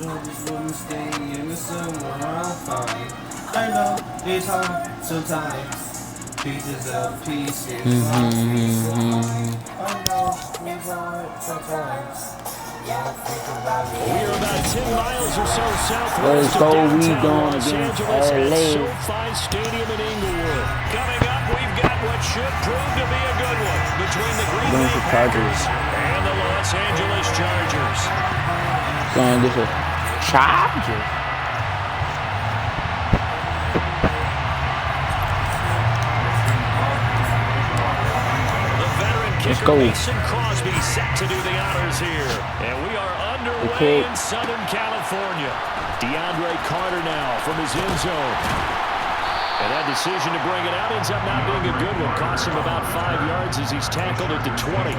just wouldn't stay innocent when I'm fine. I know it's hard sometimes. Pieces of pieces. I know it's hard sometimes. We are about 10 miles or so southwest Let's of go, we downtown going Los against Angeles at LA. SoFi Stadium in Inglewood. Coming up, we've got what should prove to be a good one between the Green Bay Packers and the Los Angeles Chargers. Going to get the Chargers. Let's go. Mason Crosby set to do the honors here. And we are underway in Southern California. DeAndre Carter now from his end zone. And that decision to bring it out ends up not being a good one. Costs him about 5 yards as he's tackled at the 20.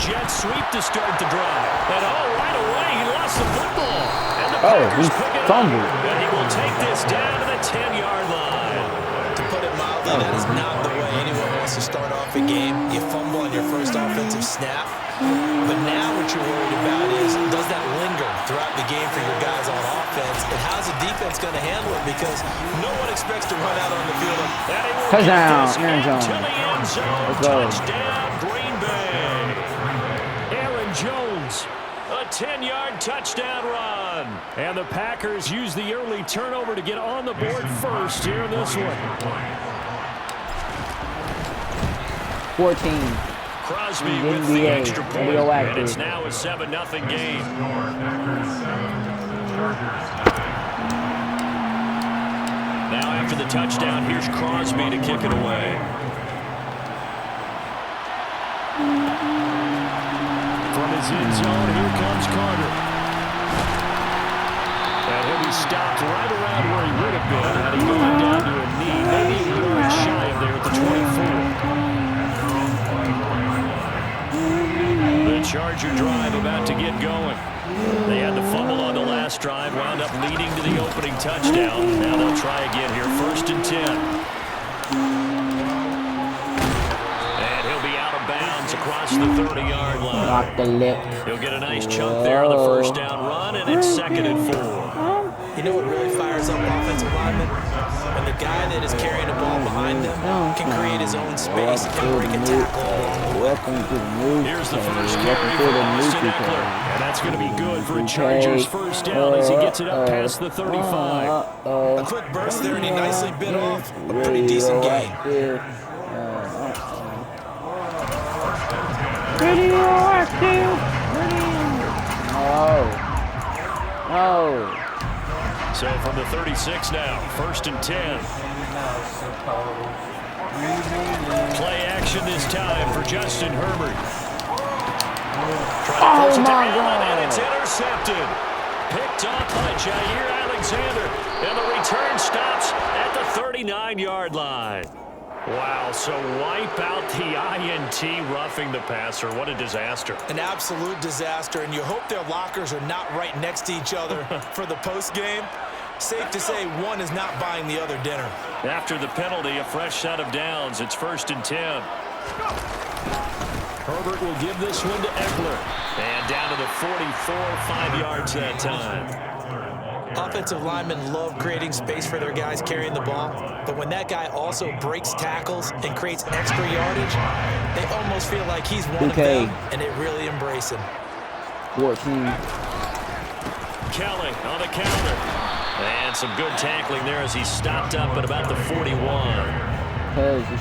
Jet sweep to start the drive. And right away, he lost the football. And the Packers pick it up. And he will take this down to the 10-yard line. To put it mildly, that is not the way anyone wants to start off a game. You fumble on your first offensive snap. But now what you're worried about is, does that linger throughout the game for your guys on offense? And how's the defense going to handle it? Because no one expects to run out on the field. Touchdown, end zone. Let's go. Touchdown, Green Bay. Jones, a 10-yard touchdown run. And the Packers use the early turnover to get on the board first here in this one. 14. Crosby with the extra point, and it's now a 7-0 game. Now after the touchdown, here's Crosby to kick it away. From his end zone, here comes Carter. And he'll be stopped right around where he would have been had he gone down to a knee. Maybe a yard shy of there at the 24. The Charger drive about to get going. They had the fumble on the last drive, wound up leading to the opening touchdown. Now they'll try again here, 1st and 10. Across the 30-yard line. Knock the lip. He'll get a nice chunk there on the first down run, and it's 2nd and 4. You know what really fires up offensive linemen? When the guy that is carrying the ball behind them can create his own space and break a tackle. Welcome to the new. Here's the first carry for Austin Eckler. And that's going to be good for a Chargers first down as he gets it up past the 35. A quick burst there, and he nicely bit off a pretty decent gain. Oh. So from the 36 now, 1st and 10. Play action this time for Justin Herbert. Oh my God! And it's intercepted. Picked off by Jair Alexander. And the return stops at the 39-yard line. Wow, so wipe out the INT roughing the passer. What a disaster. An absolute disaster, and you hope their lockers are not right next to each other for the postgame. Safe to say one is not buying the other dinner. After the penalty, a fresh set of downs. It's 1st and 10. Herbert will give this one to Eckler. And down to the 44, 5 yards that time. Offensive linemen love creating space for their guys carrying the ball, but when that guy also breaks tackles and creates extra yardage, they almost feel like he's one of them, and they really embrace him. 14. Kelly on the counter. And some good tackling there as he stopped up at about the 41.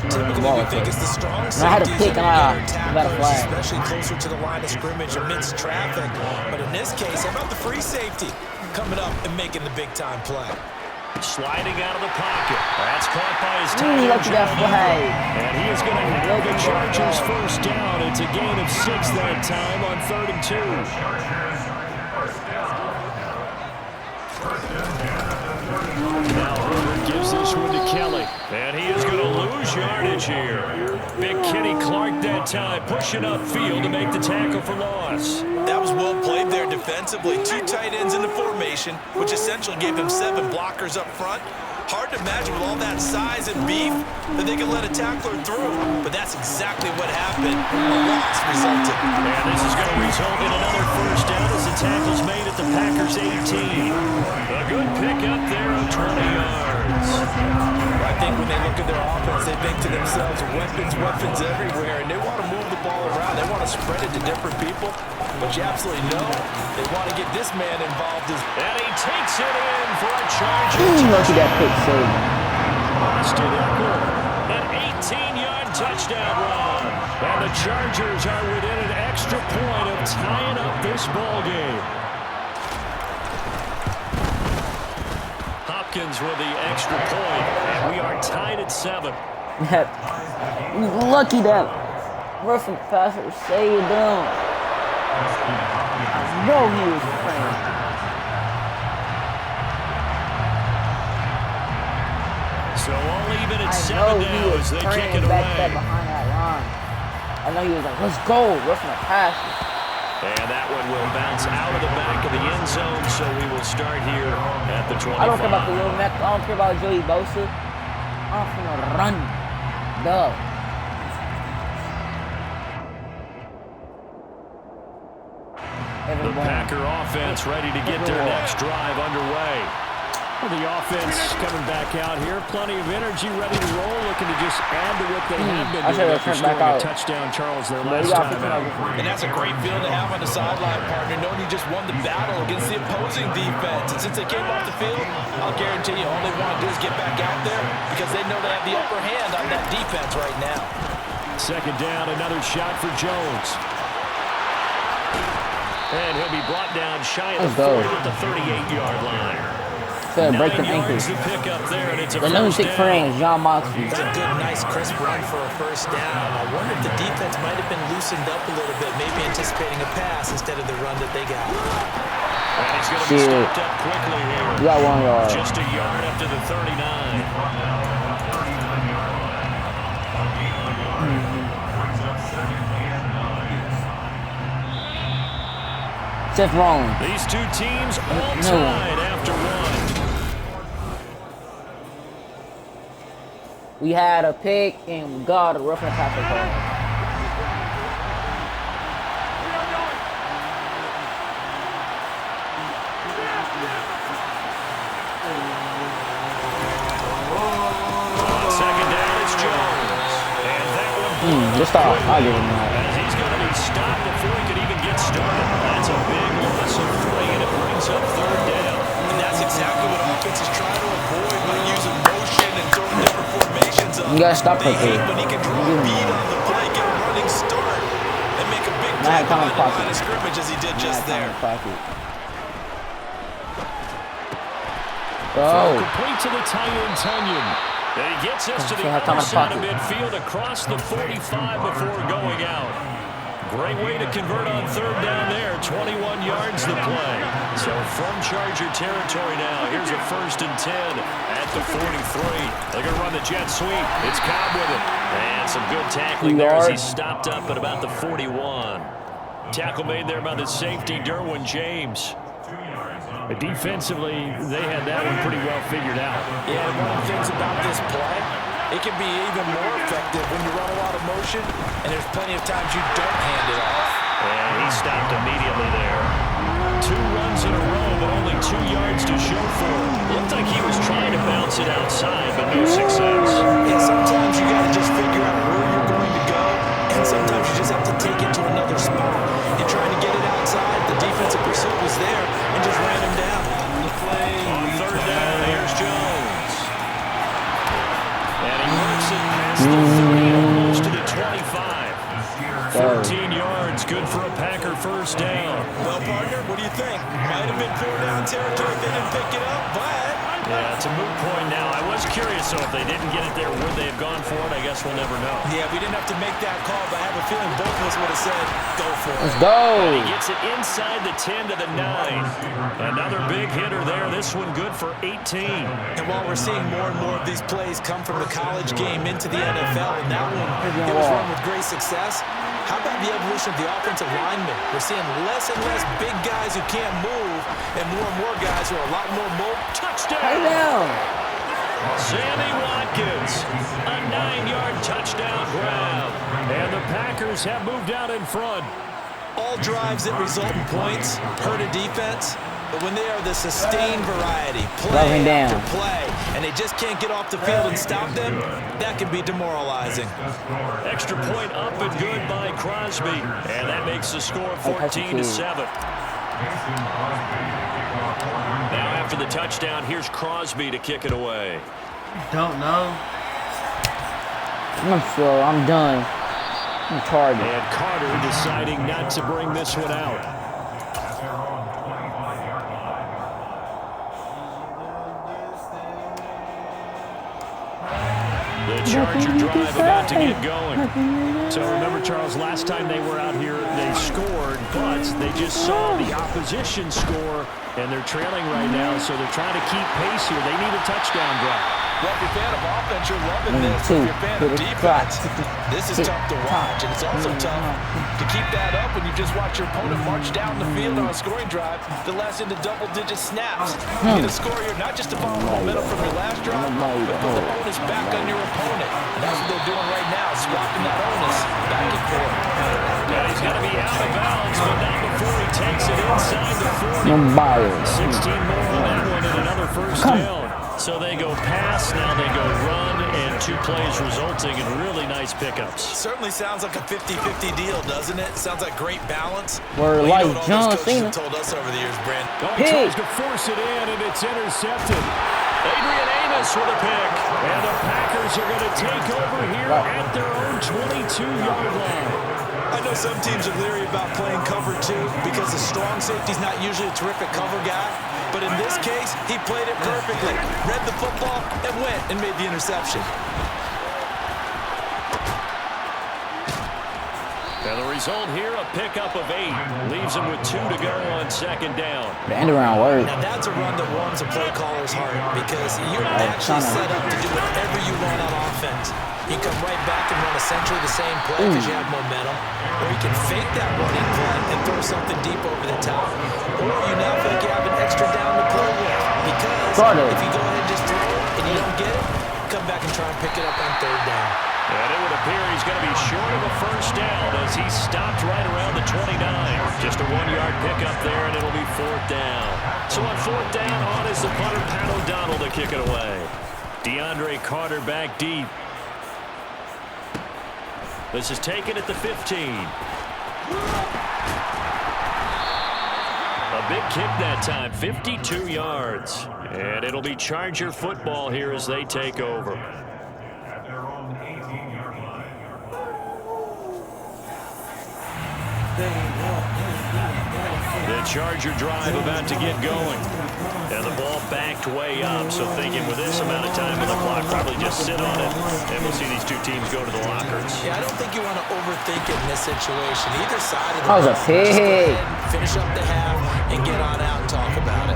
Typically, we think it's the strong safeties that are tacklers, especially closer to the line of scrimmage amidst traffic. But in this case, how about the free safety coming up and making the big-time play? Sliding out of the pocket. That's caught by his tight end. And he is going to have the Chargers first down. It's a gain of 6 that time on 3rd and 2. Now Herbert gives this this one to Kelly. And he is going to lose yardage here. Big Kenny Clark that time, pushing upfield to make the tackle for loss. That was well played there defensively. 2 tight ends in the formation, which essentially gave him 7 blockers up front. Hard to imagine with all that size and beef that they could let a tackler through. But that's exactly what happened. A loss resulted. And this is going to result in another first down as the tackle's made at the Packers' 18. A good pick up there of 20 yards. I think when they look at their offense, they think to themselves, weapons everywhere, and they want to move the ball around. They want to spread it to different people. But you absolutely know they want to get this man involved. And he takes it in for a Charger Look at that pick save. Austin Eckler, an 18-yard touchdown run. And the Chargers are within an extra point of tying up this ball game. Hopkins with the extra point, and we are tied at 7. Lucky that roughing passer say it down. I know he was praying. So all even at I 7 know now he was as they kick praying it back away. there behind that line. I know he was like, let's go, roughing the passer. And that one will bounce out of the back of the end zone, so we will start here at the 25. I don't care about the little neck. I don't care about Joey Bosa. I'm finna run. Duh. The Packer offense ready to get their next drive underway. Well, the offense coming back out here, plenty of energy, ready to roll, looking to just add to what they have been doing after scoring a touchdown, Charles, their last time out. And that's a great feeling to have on the sideline, partner, knowing you just won the battle against the opposing defense. And since they came off the field, I'll guarantee you all they want to do is get back out there because they know they have the upper hand on that defense right now. Second down, another shot for Jones. And he'll be brought down shy of the 40 at the 38-yard line. Break them ankles. The pick up there, and it's a the lunatic friends, John Moxley. It's a good, nice, crisp run for a first down. I wonder if the defense might have been loosened up a little bit, maybe anticipating a pass instead of the run that they got. And he's going to be stopped up quickly here. You got 1 yard. Just a yard up to the 39. Seth Rollins. These two teams all tied after one. We had a pick and we got a roughing the passer call. Second down, it's Jones. And that one Just stop. I'll give him that. as he's going to be stopped before he could even get started. That's a big loss of 3, and it brings up third down. And that's exactly what offenses try to avoid by using motion and throwing different formations up. You gotta stop They right hate there. when he can draw a beat on the play, get a running start, and make a big play behind the line of scrimmage as he did just there. Go. Complete to the tight end, Tunyon. And he gets us to the other side of midfield across the 45 before going out. Great way to convert on third down there. 21 yards the play. So from Charger territory now, here's a 1st and 10 at the 43. They're going to run the jet sweep. It's Cobb with it. And some good tackling there as he stopped up at about the 41. Tackle made there by the safety, Derwin James. But defensively, they had that one pretty well figured out. Yeah, and one of the things about this play, it can be even more effective when you run a lot of motion, and there's plenty of times you don't hand it off. And he stopped immediately there. 2 runs in a row, but only 2 yards to show for it. Looked like he was trying to bounce it outside, but no success. Yeah, sometimes you got to just figure out where you're going to go, and sometimes you just have to take it to another spot. And trying to get it outside, the defensive pursuit was there, and just ran him down. On third down, here's Jones. And he works it past the 30, almost to the 25. 14 yards, good for a Packer first down. Well, partner, what do you think? Might have been 4-down territory if they didn't pick it up, but Yeah, it's a moot point now. I was curious, so if they didn't get it there, would they have gone for it? I guess we'll never know. Yeah, we didn't have to make that call, but I have a feeling both of us would have said, go for it. Let's go. And he gets it inside the 10 to the 9. Another big hitter there. This one good for 18. And while we're seeing more and more of these plays come from the college game into the NFL, and that one, it was run with great success. How about the evolution of the offensive linemen? We're seeing less and less big guys who can't move and more guys who are a lot more mobile. Touchdown! Hey now. Sammy Watkins, a 9-yard touchdown grab. And the Packers have moved out in front. All drives that result in points hurt a defense, but when they are the sustained variety, play after play, and they just can't get off the field and stop them, that can be demoralizing. Extra point up and good by Crosby, and that makes the score 14-7. Now after the touchdown, here's Crosby to kick it away. Don't know. I'm done. I'm tired. And Carter deciding not to bring this one out. The Charger drive about to get going. So remember, Charles, last time they were out here, they scored, but they just saw the opposition score, and they're trailing right now, so they're trying to keep pace here. They need a touchdown drive. Well, if you're a fan of offense, you're loving this. If you're a fan of defense, this is tough to watch, and it's also tough to keep that up when you just watch your opponent march down the field on a scoring drive that lasts into double-digit snaps. You get a score here not just to follow the momentum from your last drive, but put the onus back on your opponent. And that's what they're doing right now, swapping that onus back and forth. Now he's going to be out of bounds, but not before he takes it inside the 40. 16 more on that one and another first down. So they go pass, now they go run, and 2 plays resulting in really nice pickups. Certainly sounds like a 50-50 deal, doesn't it? Sounds like great balance. We're like John Cena. Told us over the years, Brent. He tries to force it in, and it's intercepted. Adrian Amos with a pick. And the Packers are going to take over here at their own 22-yard line. I know some teams are leery about playing cover 2 because the strong safety's not usually a terrific cover guy. But in this case, he played it perfectly. Read the football and went and made the interception. And the result here, a pickup of 8. Leaves him with 2 to go on second down. The end around work. Now that's a run that warms a play caller's heart because you're actually set up to do whatever you want on offense. You come right back and run essentially the same play because you have momentum. Or you can fake that running play and throw something deep over the top. Or you now feel like you have an extra down to play with. Because if you go ahead and just throw it and you don't get it, come back and try and pick it up on third down. And it would appear he's going to be short of a first down as he stopped right around the 29. Just a 1-yard pickup there, and it'll be 4th down. So on 4th down, on is the punter, Pat O'Donnell, to kick it away. DeAndre Carter back deep. This is taken at the 15. A big kick that time, 52 yards. And it'll be Charger football here as they take over. The Charger drive about to get going. And the ball backed way up, so thinking with this amount of time on the clock, probably just sit on it, and we'll see these 2 teams go to the lockers. Yeah, I don't think you want to overthink it in this situation. Either side of the ball. That was a pig. Finish up the half and get on out and talk about it.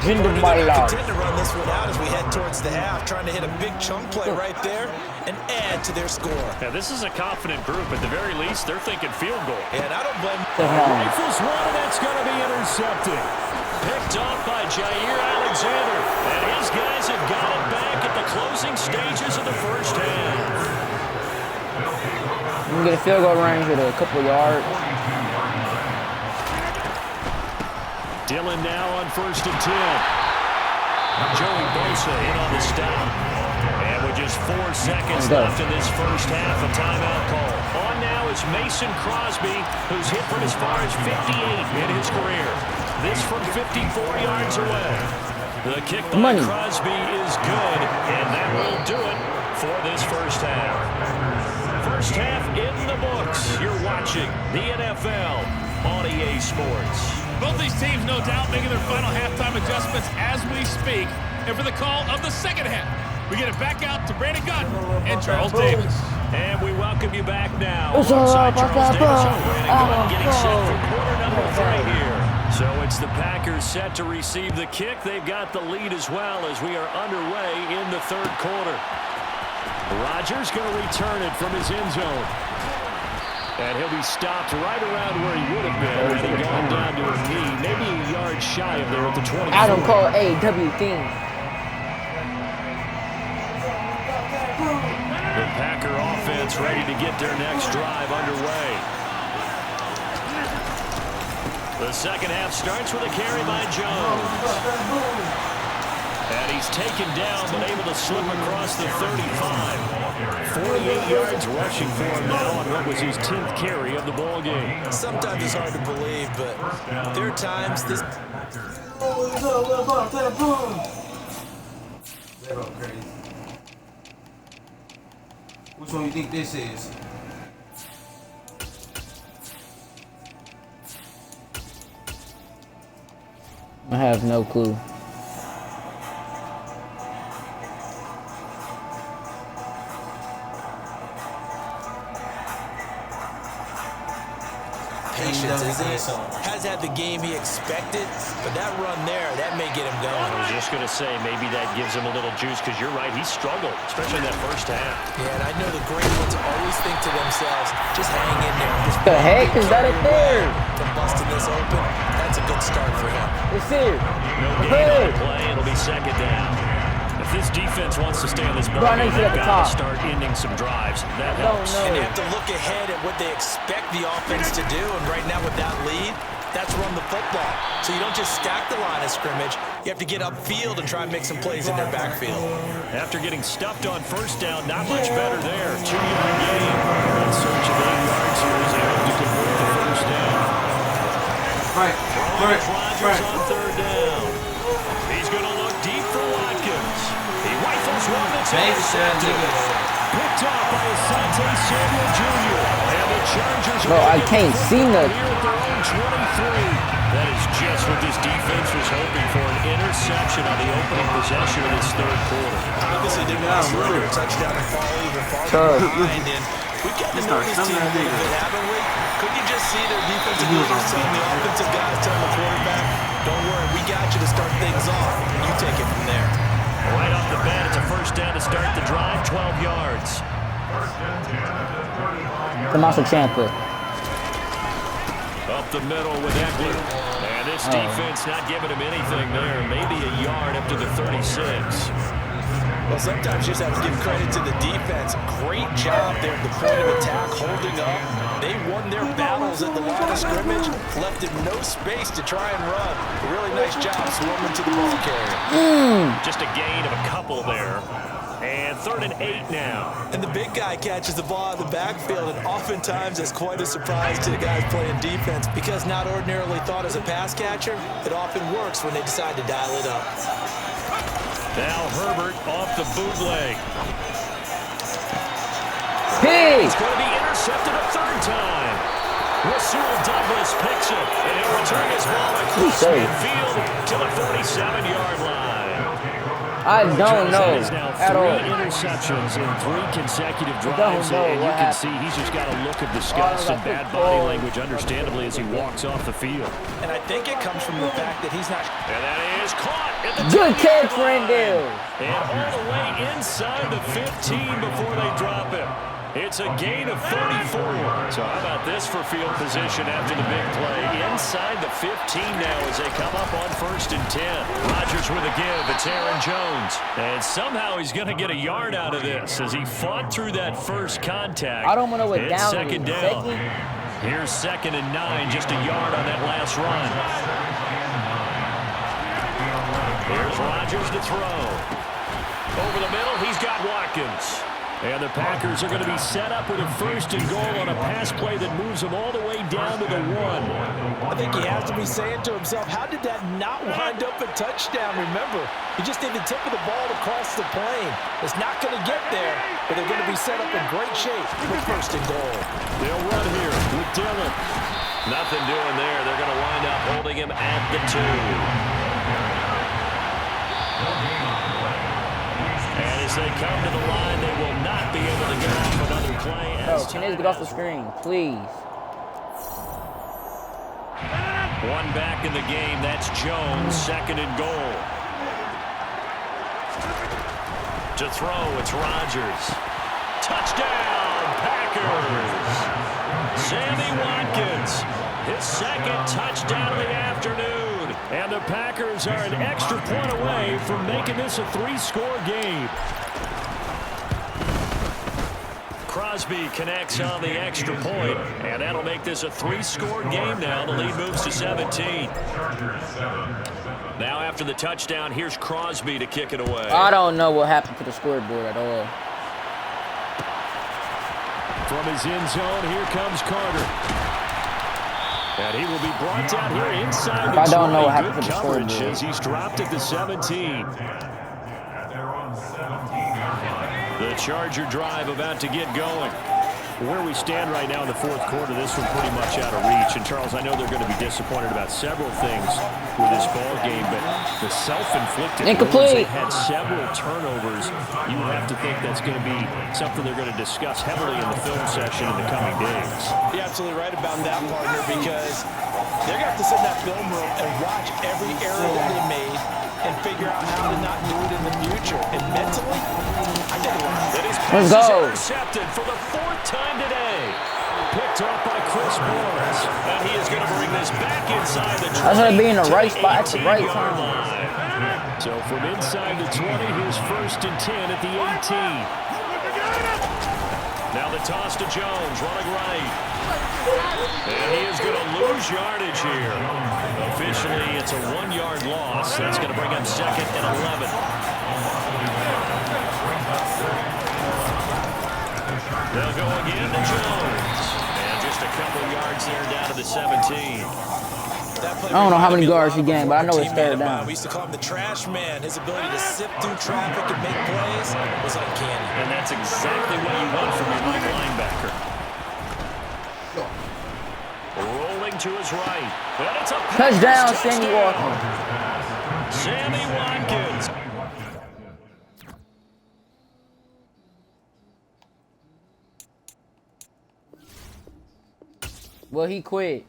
Content to run this one out as we head towards the half, trying to hit a big chunk play right there and add to their score. Yeah, this is a confident group. At the very least, they're thinking field goal. And I don't blame Rifles one, and that's going to be intercepted. Picked off by Jair Alexander. And his guys have got it back at the closing stages of the first half. You can get a field goal range with a couple yards. Dillon now on 1st and 10. Joey Bosa in on the stop. And with just 4 seconds left in this first half, a timeout call. On now is Mason Crosby, who's hit from as far as 58 in his career. This from 54 yards away. The kick by Crosby is good, and that will do it for this first half. First half in the books. You're watching the NFL on EA Sports. Both these teams, no doubt, making their final halftime adjustments as we speak. And for the call of the second half, we get it back out to Brandon Gott and Charles Davis. And we welcome you back now. It's all Alongside about Charles that Davis, ball. Brandon Gott getting set for quarter number 3 here. So it's the Packers set to receive the kick. They've got the lead as well as we are underway in the third quarter. Rodgers going to return it from his end zone. And he'll be stopped right around where he would have been had he gone down to his knee, maybe a yard shy of there at the 20. Adam Cole, AW thing. The Packer offense ready to get their next drive underway. The second half starts with a carry by Jones. And he's taken down, but able to slip across the 35. 48 yards rushing for him now on what was his 10th carry of the ball game. Sometimes it's hard to believe, but there are times this... Which one you think this is? I have no clue. Patience, isn't it? Has had the game he expected, but that run there, that may get him going. I was just going to say, maybe that gives him a little juice, because you're right, he struggled, especially in that first half. Yeah, and I know the great ones always think to themselves, just hang in there. Just The heck is that a third? to busting this open, that's a good start for him. It's here. No gain on the play, it'll be second down. If this defense wants to stay on this ball Bro, I know game, you they've at the got to top. start ending some drives. That helps. And they have to look ahead at what they expect the offense to do, and right now with that lead, that's run the football. So you don't just stack the line of scrimmage, you have to get upfield and try and make some plays in their backfield. After getting stuffed on first down, not much better there. 2-yard gain. In search of 8 yards here as they hope to convert the first down. Right. Rodgers on third down. He's going to look deep for Watkins. He rifles one that's intercepted. Picked up by Asante Samuel Jr. And the Chargers Bro, I can't see nothing. here at their own 23. That is just what this defense was hoping for, an interception on the opening possession of this third quarter. Obviously didn't want to surrender a touchdown and fall even farther behind, and we've gotten to know this team a little bit, haven't we? Couldn't you just see their defensive leaders telling the offensive guys, telling the quarterback, don't worry, we got you to start things off, and you take it from there. Right off the bat, it's a first down to start the drive, 12 yards. Tommaso Ciampa. Up the middle with Eckler. And this defense not giving him anything there. Maybe a yard up to the 36. Well, sometimes you just have to give credit to the defense. Great job there at the point of attack, holding up. They won their battles at the line of scrimmage, left him no space to try and run. A really nice job swarming to the ball carrier. Just a gain of a couple there. And 3rd and 8 now. And the big guy catches the ball out of the backfield, and oftentimes it's quite a surprise to the guys playing defense, because not ordinarily thought as a pass catcher, it often works when they decide to dial it up. Now Herbert off the bootleg. Hey! It's going to be intercepted a third time. Rasul Douglas picks it, and he'll return his ball across midfield to the 47-yard line. I don't know Is now at all. 3 interceptions in 3 consecutive drives, and you can see he's just got a look of disgust and bad body language, understandably, as he walks off the field. And I think it comes from the fact that he's not... And that is caught at the Good 10-yard catch, line. Randall. And all the way inside the 15 before they drop him. It's a gain of 34. So how about this for field position after the big play? Inside the 15 now as they come up on 1st and 10. Rodgers with a give. It's Aaron Jones. And somehow he's going to get a yard out of this as he fought through that first contact. I don't want to go It's down. second down. Here's 2nd and 9, just a yard on that last run. Here's Rodgers to throw. Over the middle, he's got Watkins. And the Packers are going to be set up with a 1st and goal on a pass play that moves them all the way down to the 1. I think he has to be saying to himself, how did that not wind up a touchdown? Remember, he just need the tip of the ball to cross the plane. It's not going to get there, but they're going to be set up in great shape with 1st and goal. They'll run here with Dillon. Nothing doing there. They're going to wind up holding him at the 2. As they come to the line, they will not be able to get off another play. Bro, can they get off the screen, please? One back in the game. That's Jones, 2nd and goal. To throw, it's Rodgers. Touchdown, Packers. Sammy Watkins, his 2nd touchdown of the afternoon. And the Packers are an extra point away from making this a 3-score game. Crosby connects on the extra point, and that'll make this a 3-score game now. The lead moves to 17. Now after the touchdown, here's Crosby to kick it away. I don't know what happened to the scoreboard at all. From his end zone, here comes Carter. And he will be brought down here inside the 20. I don't know what happened to Good the coverage scoreboard. as he's dropped at the 17. The Charger drive about to get going. Where we stand right now in the 4th quarter, this one pretty much out of reach. And, Charles, I know they're going to be disappointed about several things with this ball game, but the self-inflicted wounds, they had several turnovers. You have to think that's going to be something they're going to discuss heavily in the film session in the coming days. You're absolutely right about that, partner, because they're going to have to sit in that film room and watch every error that they made and figure out how to not do it in the future. And mentally, I think Let's go. Intercepted for the 4th time today. Picked up by Chris Morris. And he is going to bring this back inside the 20. I should be in the right spot at the right time. So from inside the 20, here's 1st and 10 at the 18. Now the toss to Jones, running right. And he is going to lose yardage here. Officially, it's a 1-yard loss. That's going to bring him 2nd and 11. They'll go again to Jones. And just a couple yards there down to the 17. I don't know how many yards he gained, but I know it's 3rd down. We used to call him the trash man. His ability to sift through traffic and make plays was uncanny. And that's exactly what you want from your right linebacker. Rolling to his right. And it's a Touchdown, Sammy Watkins. Sammy Watkins. Well, he quit.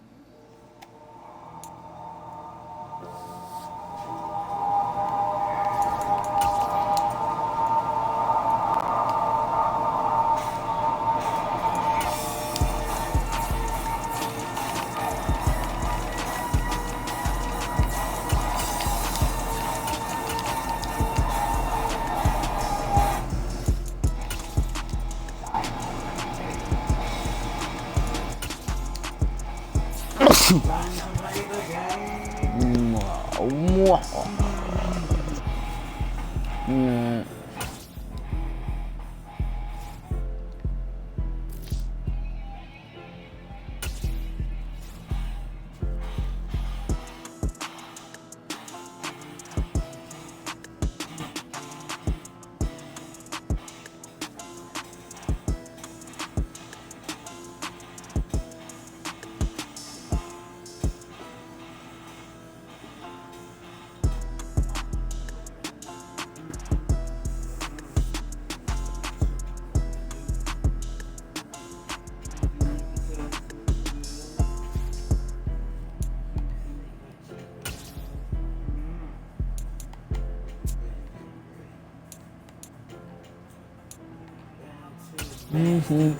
We're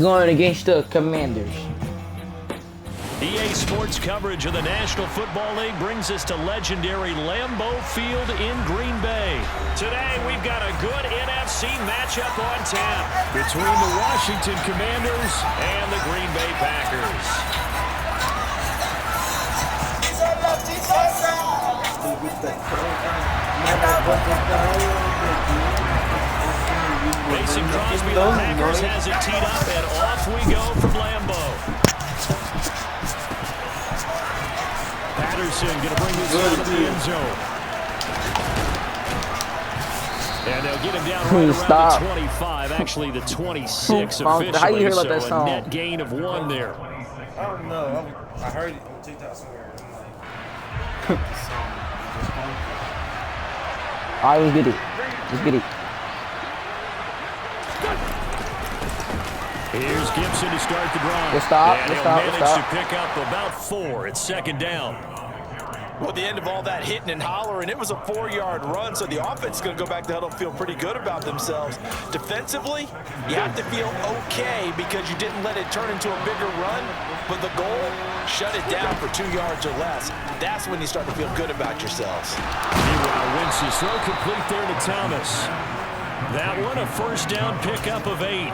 going against the Commanders. EA Sports coverage of the National Football League brings us to legendary Lambeau Field in Green Bay. Today, we've got a good NFC matchup on tap between the Washington Commanders and the Green Bay Packers. Mason Crosby, the Packers, has it teed up, and off we go from Lambeau. Patterson going to bring this out of the end zone. And they'll get him down right around the 25, actually the 26 officially. How you hear about that So song? a net gain of 1 there. I don't know. I heard it on TikTok somewhere. I'm like, Alright, let's get it. Let's get it. Here's Gibson to start the drive. Let's stop. And Let's he'll stop. manage Let's stop. to pick up about 4. It's 2nd down. Well, at the end of all that hitting and hollering, it was a 4-yard run, so the offense is going to go back to huddle and feel pretty good about themselves. Defensively, you have to feel okay because you didn't let it turn into a bigger run, but the goal, shut it down for 2 yards or less. That's when you start to feel good about yourselves. Meanwhile, Wentz's throw complete there to Thomas. That one a 1st down pickup of 8.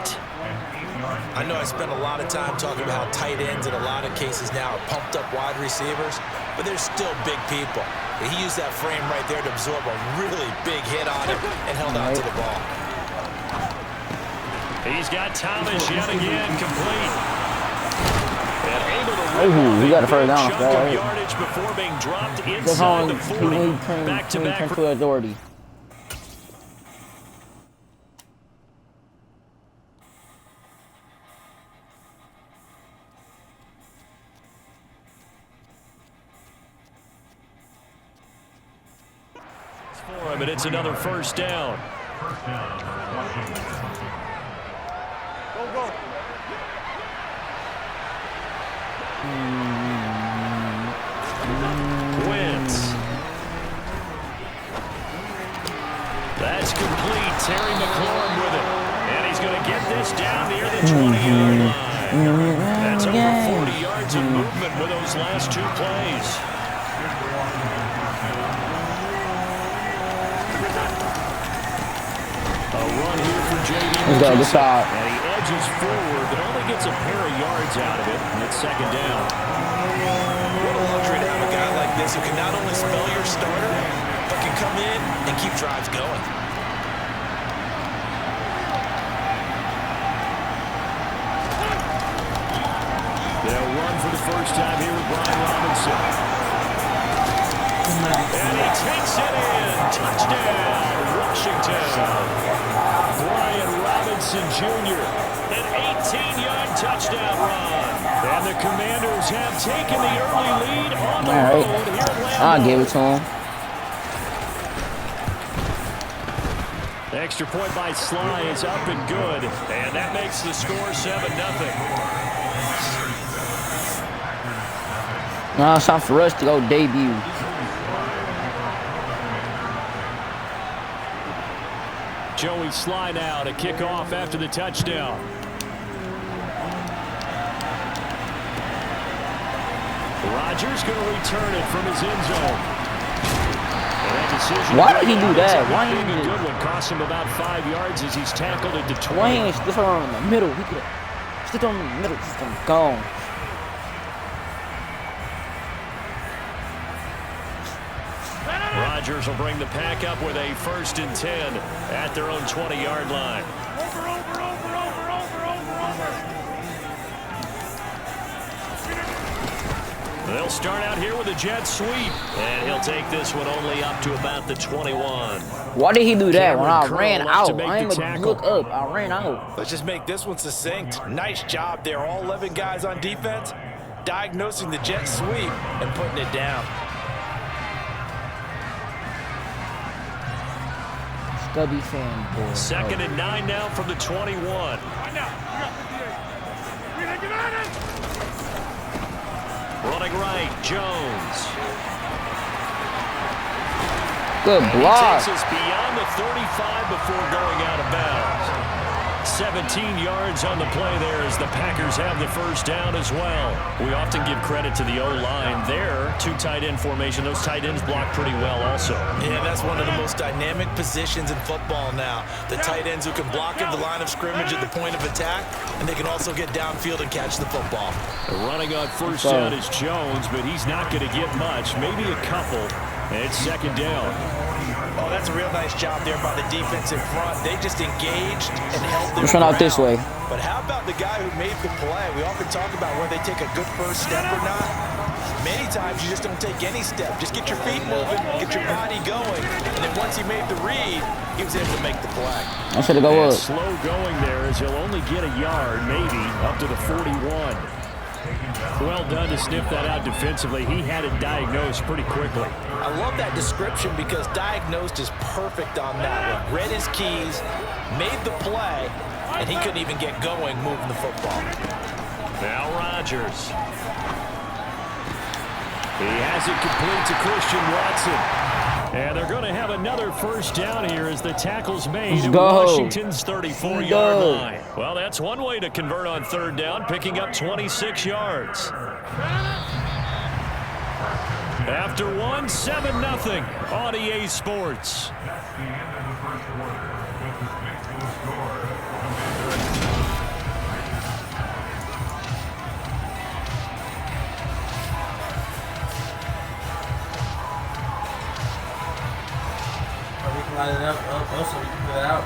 I know I spent a lot of time talking about how tight ends in a lot of cases now are pumped up wide receivers, but they're still big people. He used that frame right there to absorb a really big hit on him and held on to the ball. He's got Thomas yet again complete. And able to Oh, he got a 1st down. chunk of yardage before being dropped That's inside how the 40. he Back-to-back. to authority. For him, and it's another 1st down. Wentz. That's complete. Terry McLaurin with it. And he's going to get this down near the 20-yard line. That's over 40 yards of movement with those last 2 plays. A run here for J.D. Let's go. Good stop. And he edges forward, but only gets a pair of yards out of it. And it's 2nd down. What a luxury to have a guy like this who can not only spell your starter, but can come in and keep drives going. They'll run for the 1st time here with Brian Robinson. And he takes it in. Touchdown, Washington. Brian Robinson Jr. An 18-yard touchdown run. And the Commanders have taken the early lead on the road here at Lambeau. I'll give it to him. Extra point by Sly is up and good. And that makes the score 7-0. Now it's time for us to go debut. Joey Sly now to kick off after the touchdown. Rodgers going to return it from his end zone. Why did he do that? Why did he do do that? Good one. Cost him about 5 yards as he's tackled into 20. Wayne, stick around in the middle. He could have stick on in the middle. Just gone. Rodgers will bring the pack up with a 1st and 10 at their own 20-yard line. They'll start out here with a jet sweep, and he'll take this one only up to about the 21. Why did he do that when I Cameron ran Curl out? to make I the ain't tackle. look up. I ran out. Let's just make this one succinct. Nice job there, all 11 guys on defense, diagnosing the jet sweep and putting it down. Stubby fan boy. 2nd and 9 now from the 21. Running right, Jones. Good He block. takes us beyond the 35 before going out of bounds. 17 yards on the play there as the Packers have the 1st down as well. We often give credit to the O-line there. 2 tight end formation. Those tight ends block pretty well also. Yeah, that's one of the most dynamic positions in football now. The tight ends who can block at the line of scrimmage at the point of attack, and they can also get downfield and catch the football. Running on 1st down is Jones, but he's not going to get much. Maybe a couple. And it's 2nd down. Oh, that's a real nice job there by the defense in front. They just engaged and held their Let's run out this way. But how about the guy who made the play? We often talk about whether they take a good first step or not. Many times you just don't take any step. Just get your feet moving, get your body going. And then once he made the read, he was able to make the play. I should have go up. Slow going there as he'll only get a yard, maybe, up to the 41. Well done to sniff that out defensively. He had it diagnosed pretty quickly. I love that description because diagnosed is perfect on that one. Read his keys, made the play, and he couldn't even get going moving the football. Now Rodgers. He has it complete to Christian Watson. And they're going to have another first down here as the tackle's made at Washington's 34-yard line. Well, that's one way to convert on third down, picking up 26 yards. After 7-0 on EA Sports. Line it up, so we can put it out.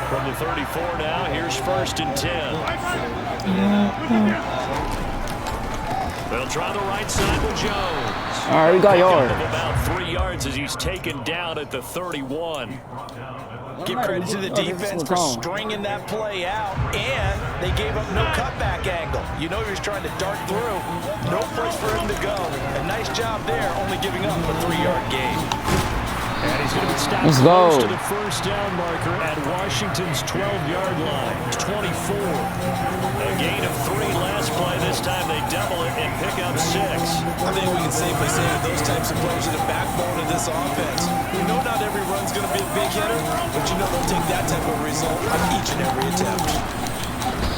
From the 34 now, here's 1st and 10. They'll try the right side with Jones. All right, we got yard. About 3 yards as he's taken down at the 31. Give credit to the defense for stringing that play out, and they gave up no cutback angle. You know he was trying to dart through. No place for him to go. A nice job there, only giving up a 3-yard gain. And he's going to be stopped close to the first down marker at Washington's 12-yard line. 24. A gain of 3 last play. This time they double it and pick up 6. I think we can safely say that those types of plays are the backbone of this offense. You know not every run's going to be a big hitter, but you know they'll take that type of result on each and every attempt.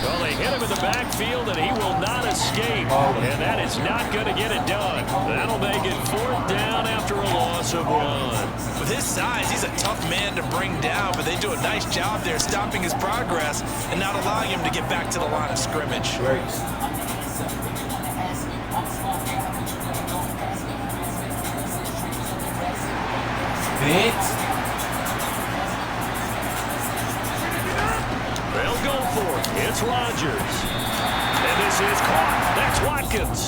Well, they hit him in the backfield, and he will not escape. And that is not going to get it done. That'll make it 4th down after a loss of 1. With his size, he's a tough man to bring down, but they do a nice job there stopping his progress and not allowing him to get back to the line of scrimmage. Great. They'll go for it. It's Rodgers. And this is caught. That's Watkins.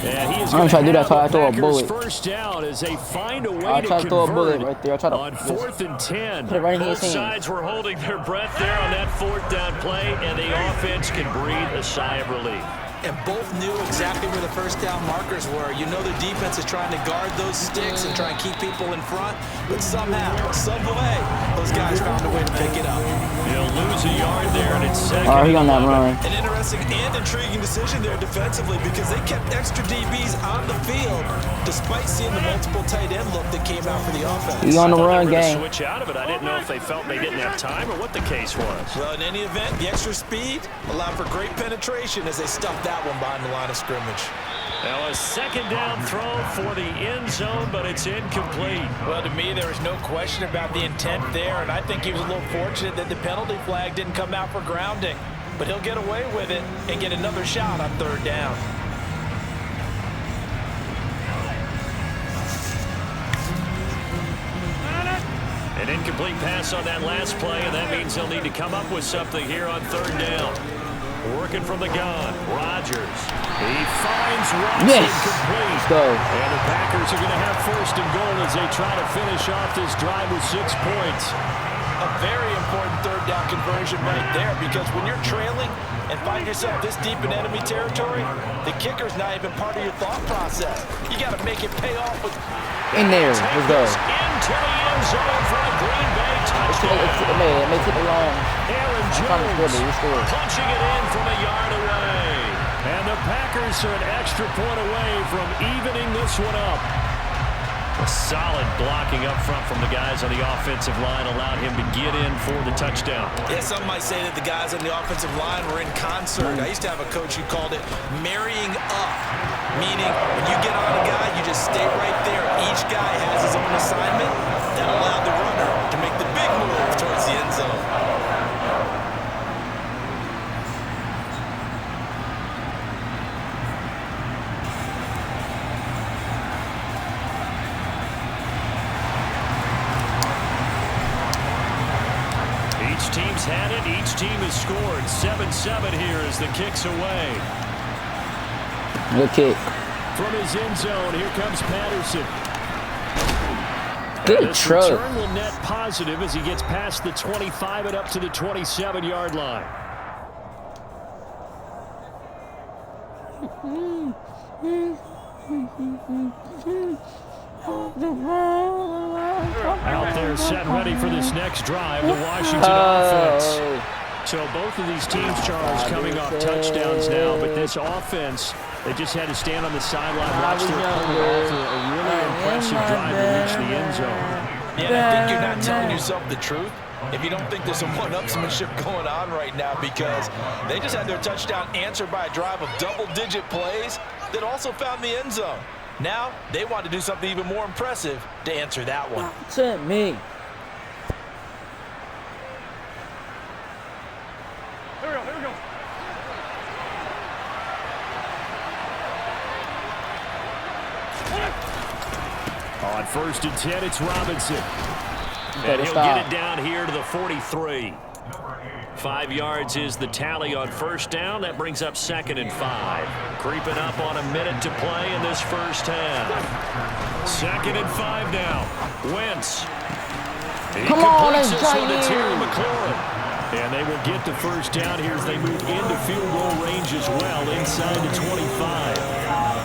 And he is going to try to do that. I throw a bullet. First down as they find a way I'll try to throw a bullet convert right there. I'll try to on 4th and 10. put it right in his Both hand. sides were holding their breath there on that 4th down play, and the offense can breathe a sigh of relief. And both knew exactly where the first down markers were. You know the defense is trying to guard those sticks and try and keep people in front, but somehow, some way, those guys found a way to pick it up. He'll lose a yard there, and it's 2nd. All right, he on that run. An interesting and intriguing decision there defensively because they kept extra DBs on the field despite seeing the multiple tight end look that came out for the offense. He on the run game. Switch out of it. I didn't know if they felt they didn't have time or what the case was. Well, in any event, the extra speed allowed for great penetration as they stuffed that one behind the line of scrimmage. Now a 2nd down throw for the end zone, but it's incomplete. Well, to me, there was no question about the intent there, and I think he was a little fortunate that the penalty flag didn't come out for grounding. But he'll get away with it and get another shot on 3rd down. An incomplete pass on that last play, and that means they'll need to come up with something here on 3rd down. Working from the gun, Rodgers. He finds Watson complete. Let's go. And the Packers are going to have 1st and goal as they try to finish off this drive with 6 points. A very important 3rd down conversion right there because when you're trailing and find yourself this deep in enemy territory, the kicker's not even part of your thought process. You got to make it pay off with... In there. Let's go. Into the end zone for a Green Bay touchdown. It may take a long. Aaron Jones punching it in from a yard away. And the Packers are an extra point away from evening this one up. A solid blocking up front from the guys on the offensive line allowed him to get in for the touchdown. Yeah, some might say that the guys on the offensive line were in concert. I used to have a coach who called it marrying up, meaning when you get on a guy, you just stay right there. Each guy has his own assignment that allowed the runner to make the big move towards the end zone. Each team's had it. Each team has scored. 7-7 here as the kick's away. Good kick. From his end zone, here comes Patterson. Good truck. Return will net positive as he gets past the 25 and up to the 27-yard line. Out there set ready for this next drive, the Washington offense. So both of these teams, Charles, coming off touchdowns now, but this offense, they just had to stand on the sideline, watch their opponent offer a really impressive drive to reach the end zone. Yeah, and I think you're not telling yourself the truth if you don't think there's some one-upsmanship going on right now, because they just had their touchdown answered by a drive of double-digit plays that also found the end zone. Now, they want to do something even more impressive to answer that one. To me. Here we go. On 1st and 10, it's Robinson. And he'll stop. get it down here to the 43. 5 yards is the tally on 1st down. That brings up 2nd and 5. Creeping up on a minute to play in this first half. 2nd and 5 now. Wentz. He Come on, completes let's this try one to it. Terry McLaurin. And they will get the first down here as they move into field goal range as well, inside the 25.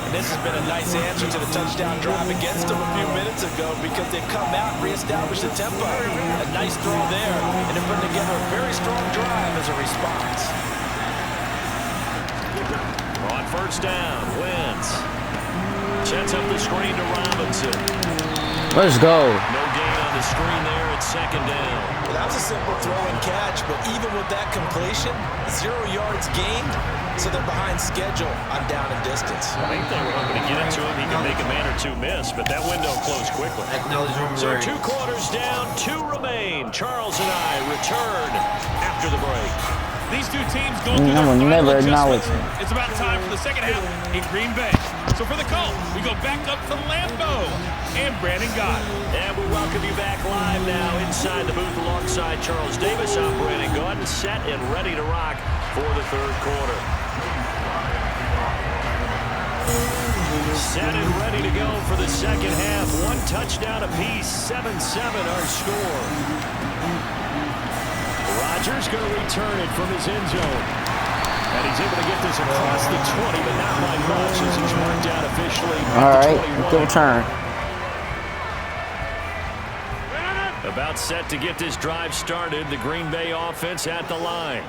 And this has been a nice answer to the touchdown drive against them a few minutes ago, because they've come out and reestablished the tempo. A nice throw there, and they're putting together a very strong drive as a response. On 1st down, Wentz sets up the screen to Robinson. Let's go. No gain on the screen there at 2nd down. Well, that was a simple throw and catch, but even with that completion, 0 yards gained, so they're behind schedule on down and distance. I think they were hoping to get it to him. He could make a man or two miss, but that window closed quickly. Acknowledge So Roman 2 quarters down, 2 remain. Charles and I return after the break. These two teams going through I will their final never acknowledge adjustment. him. It's about time for the second half in Green Bay. So for the call, we go back up to Lambeau and Brandon Gott. And we welcome you back live now inside the booth alongside Charles Davis. I'm Brandon Gott, set and ready to rock for the 3rd quarter. Set and ready to go for the second half. 1 touchdown apiece, 7-7 our score. Rodgers going to return it from his end zone. And he's able to get this across the 20, but not by much as he's marked out officially at the 21. Good return. About set to get this drive started. The Green Bay offense at the line.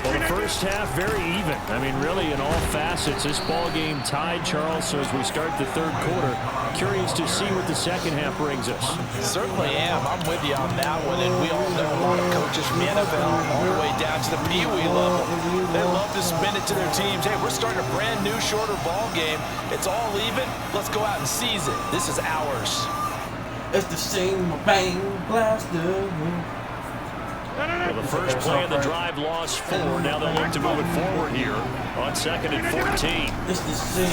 Well, the first half, very even. I mean, really, in all facets, this ball game tied, Charles. So as we start the 3rd quarter, curious to see what the second half brings us. Certainly am. I'm with you on that one. And we all know a lot of coaches from the NFL all the way down to the Pee Wee level. They love to spin it to their teams. Hey, we're starting a brand new, shorter ball game. It's all even. Let's go out and seize it. This is ours. It's the same bang blaster. Well, the first play of the drive lost 4. Now they'll look to move it forward here on 2nd and 14.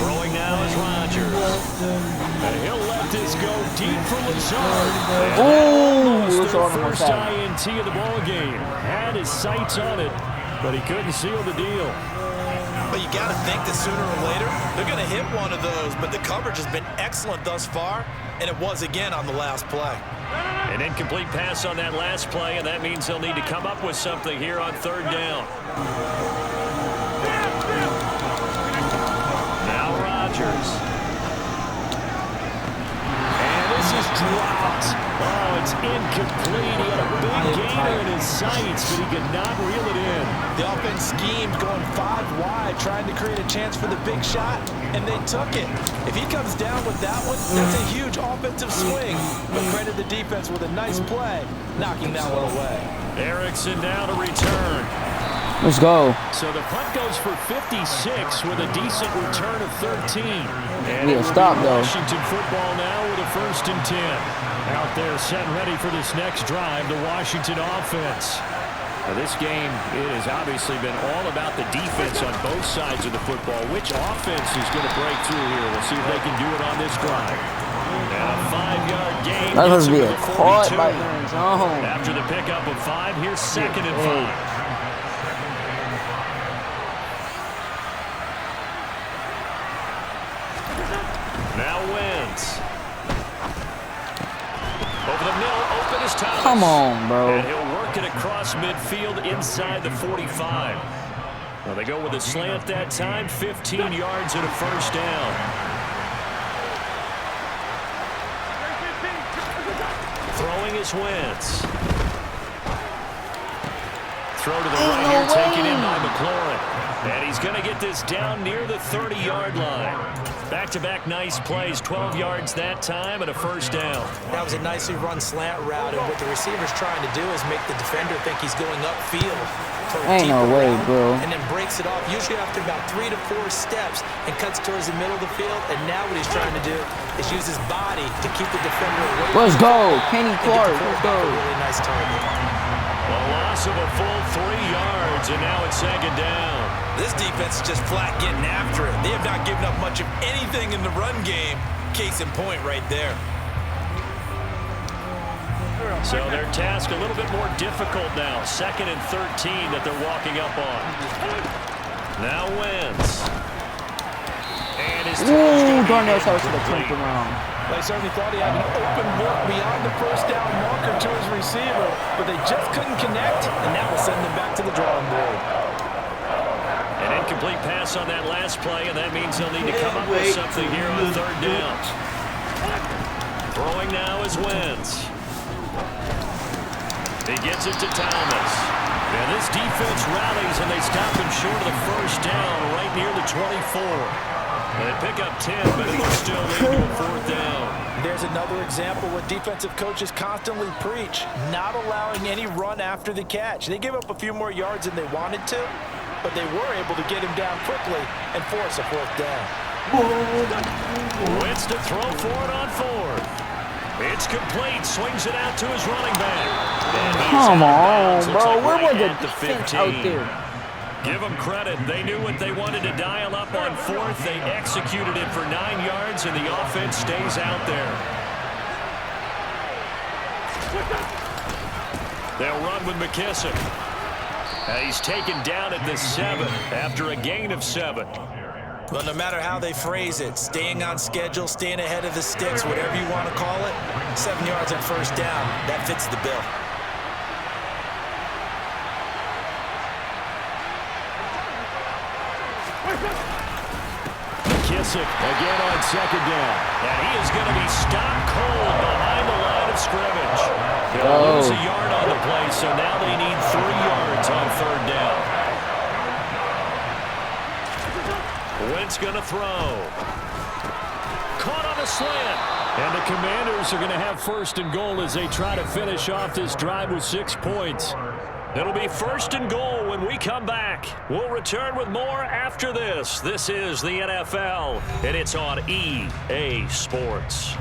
Throwing now is Rodgers. And he'll let this go deep for Lazard. Ooh, Their first INT of the ball game. Had his sights on it, but he couldn't seal the deal. But you got to think that sooner or later, they're going to hit one of those. But the coverage has been excellent thus far, and it was again on the last play. An incomplete pass on that last play, and that means they'll need to come up with something here on 3rd down. Now Rodgers. And this is dropped. Oh, it's incomplete. He had a big gainer in his sights, but he could not reel it in. The offense schemed going 5 wide, trying to create a chance for the big shot, and they took it. If he comes down with that one, that's a huge offensive swing. But credit the defense with a nice play, knocking that one away. Erickson now to return. Let's go. So the punt goes for 56 with a decent return of 13. And Yeah, stop though. Washington football now with a 1st and 10. Out there set ready for this next drive, the Washington offense. Now this game, it has obviously been all about the defense on both sides of the football. Which offense is going to break through here? We'll see if they can do it on this drive. And a 5-yard gain. That gets must him be to a the caught 42. by Aaron Jones. After the pickup of 5, here's 2nd and 5. Now Wentz. Over the middle, open is Thomas. Come on, bro. And he'll work it across midfield inside the 45. Well, they go with a slant that time, 15 yards and a first down. Throwing is Wentz. Throw to the right here, taken in by McLaurin. And he's going to get this down near the 30-yard line. Back-to-back nice plays, 12 yards that time and a first down. That was a nicely run slant route, and what the receiver's trying to do is make the defender think he's going upfield for a Ain't no deeper way, route, bro. and then breaks it off, usually after about 3 to 4 steps, and cuts towards the middle of the field. And now what he's trying to do is use his body to keep the defender away. Let's go, Kenny Clark. Let's go. A really nice target. A loss of a full 3 yards, and now it's second down. This defense is just flat getting after it. They have not given up much of anything in the run game. Case in point right there. So their task a little bit more difficult now. 2nd and 13 that they're walking up on. Now Wentz. And his Darnell Savage should have turned around. They certainly thought he had an open look beyond the first down marker to his receiver, but they just couldn't connect, and that will send them back to the drawing board. An incomplete pass on that last play, and that means they'll need to come up with something here on 3rd down. Throwing now is Wentz. He gets it to Thomas. And this defense rallies, and they stop him short of the first down right near the 24. They pick up 10, but it'll still lead to a 4th down. There's another example what defensive coaches constantly preach, not allowing any run after the catch. They gave up a few more yards than they wanted to, but they were able to get him down quickly and force a 4th down. Wentz to throw for it on 4th. It's complete. Swings it out to his running back. Come on, bro. Like Where was right the at defense out there? Give them credit. They knew what they wanted to dial up on 4th. They executed it for 9 yards, and the offense stays out there. They'll run with McKissick. He's taken down at the 7 after a gain of 7. Well, no matter how they phrase it, staying on schedule, staying ahead of the sticks, whatever you want to call it, 7 yards and first down, that fits the bill. McKissick again on 2nd down. And he is going to be stopped cold behind the line of scrimmage. They'll lose a yard on the play, so now they need 3 yards on 3rd down. Wentz going to throw. Caught on the slant. And the Commanders are going to have 1st and goal as they try to finish off this drive with 6 points. It'll be 1st and goal when we come back. We'll return with more after this. This is the NFL, and it's on EA Sports.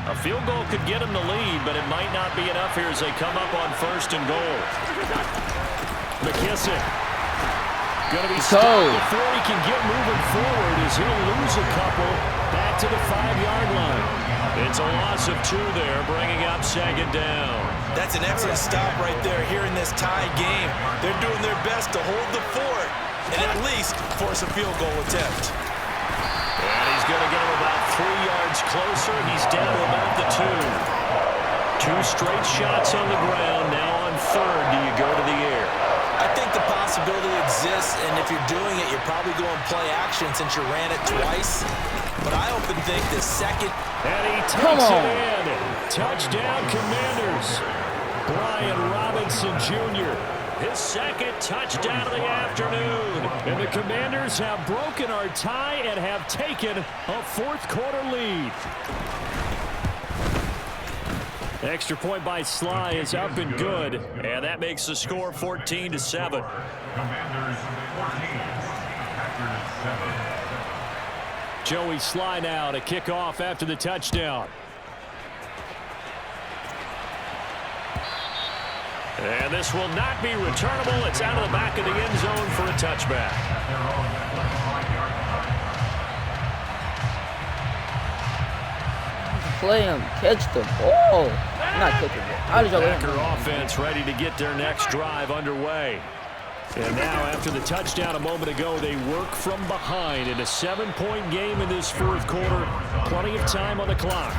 A field goal could get them the lead, but it might not be enough here as they come up on 1st and goal. McKissick going to be stopped before he can get moving forward as he'll lose a couple back to the 5-yard line. It's a loss of 2 there, bringing up 2nd down. That's an excellent stop right there here in this tie game. They're doing their best to hold the fort and at least force a field goal attempt. And he's going to get him about 3 yards closer. He's down to about the 2. 2 straight shots on the ground. Now on 3rd, do you go to the air? I think the possibility exists, and if you're doing it, you're probably going play action since you ran it twice. But I often think the 2nd. And he takes it in. Touchdown, Commanders. Brian Robinson Jr. His 2nd touchdown of the afternoon. And the Commanders have broken our tie and have taken a 4th quarter lead. Extra point by Sly is up and good. And that makes the score 14-7. Joey Sly now to kick off after the touchdown. And this will not be returnable. It's out of the back of the end zone for a touchback. Play him, catch the ball. Not catching it. How did y'all let him? Packer offense ready to get their next drive underway. And now, after the touchdown a moment ago, they work from behind in a 7-point game in this 4th quarter. Plenty of time on the clock.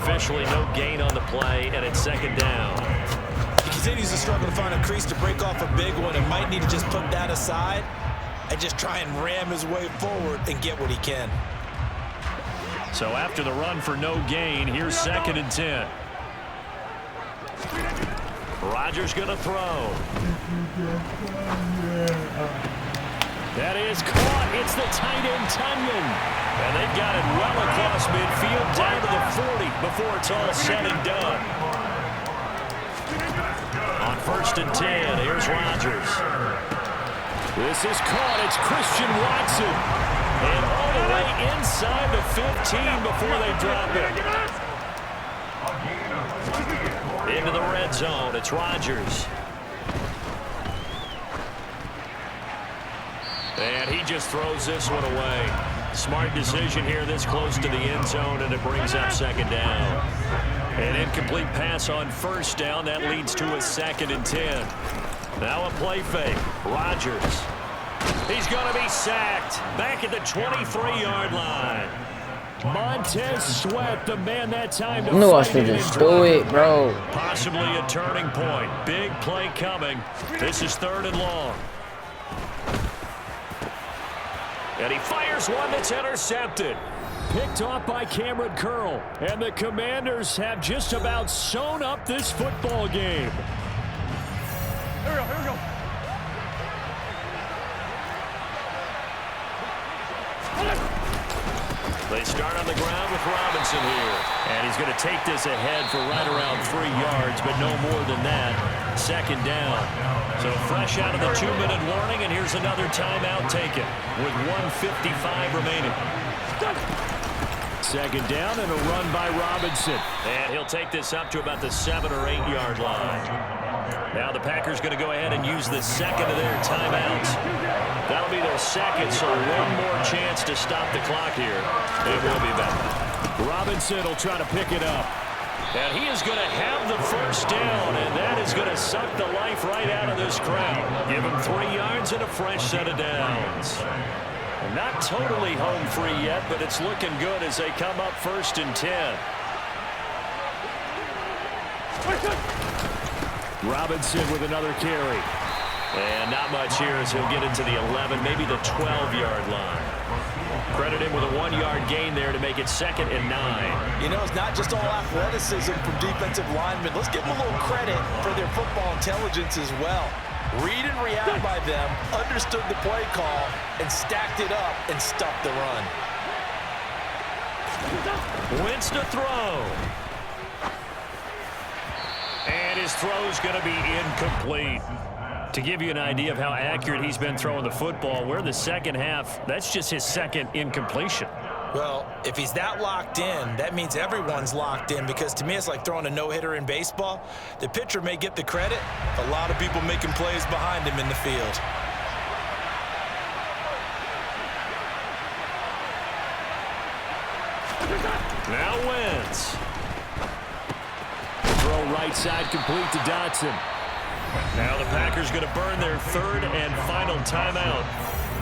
Officially no gain on the play, and it's 2nd down. He continues to struggle to find a crease to break off a big one and might need to just put that aside and just try and ram his way forward and get what he can. So after the run for no gain, here's 2nd and 10. Rodgers going to throw. That is caught. It's the tight end, Tunyon. And they've got it well across midfield down to the 40 before it's all said and done. On 1st and 10, here's Rodgers. This is caught. It's Christian Watson. And all the way inside the 15 before they drop it. Into the red zone. It's Rodgers. And he just throws this one away. Smart decision here this close to the end zone, and it brings up 2nd down. An incomplete pass on 1st down. That leads to a 2nd and 10. Now a play fake. Rodgers. He's going to be sacked. Back at the 23-yard line. Montez Sweat, the man that time to No, I should just do it, bro. Possibly a turning point. Big play coming. This is 3rd and long. And he fires one that's intercepted. Picked off by Cameron Curl. And the Commanders have just about sewn up this football game. Here we go, here we go. They start on the ground with Robinson here. And he's going to take this ahead for right around 3 yards, but no more than that. 2nd down. So fresh out of the 2-minute warning, and here's another timeout taken with 1:55 remaining. 2nd down and a run by Robinson. And he'll take this up to about the 7 or 8 yard line. Now the Packers going to go ahead and use the 2nd of their timeouts. That'll be their 2nd, so one more chance to stop the clock here. It will be back. Robinson will try to pick it up. And he is going to have the 1st down, and that is going to suck the life right out of this crowd. Give him 3 yards and a fresh set of downs. Not totally home free yet, but it's looking good as they come up 1st and 10. Robinson with another carry. And not much here as he'll get into the 11, maybe the 12-yard line. Credit him with a 1-yard gain there to make it 2nd and 9. You know, it's not just all athleticism from defensive linemen. Let's give them a little credit for their football intelligence as well. Read and react by them, understood the play call, and stacked it up and stuffed the run. Wentz to throw. And his throw's going to be incomplete. To give you an idea of how accurate he's been throwing the football, we're in the 2nd half. That's just his 2nd incompletion. Well, if he's that locked in, that means everyone's locked in, because to me it's like throwing a no-hitter in baseball. The pitcher may get the credit. A lot of people making plays behind him in the field. Now Wentz. Throw right side complete to Dotson. Now the Packers going to burn their 3rd and final timeout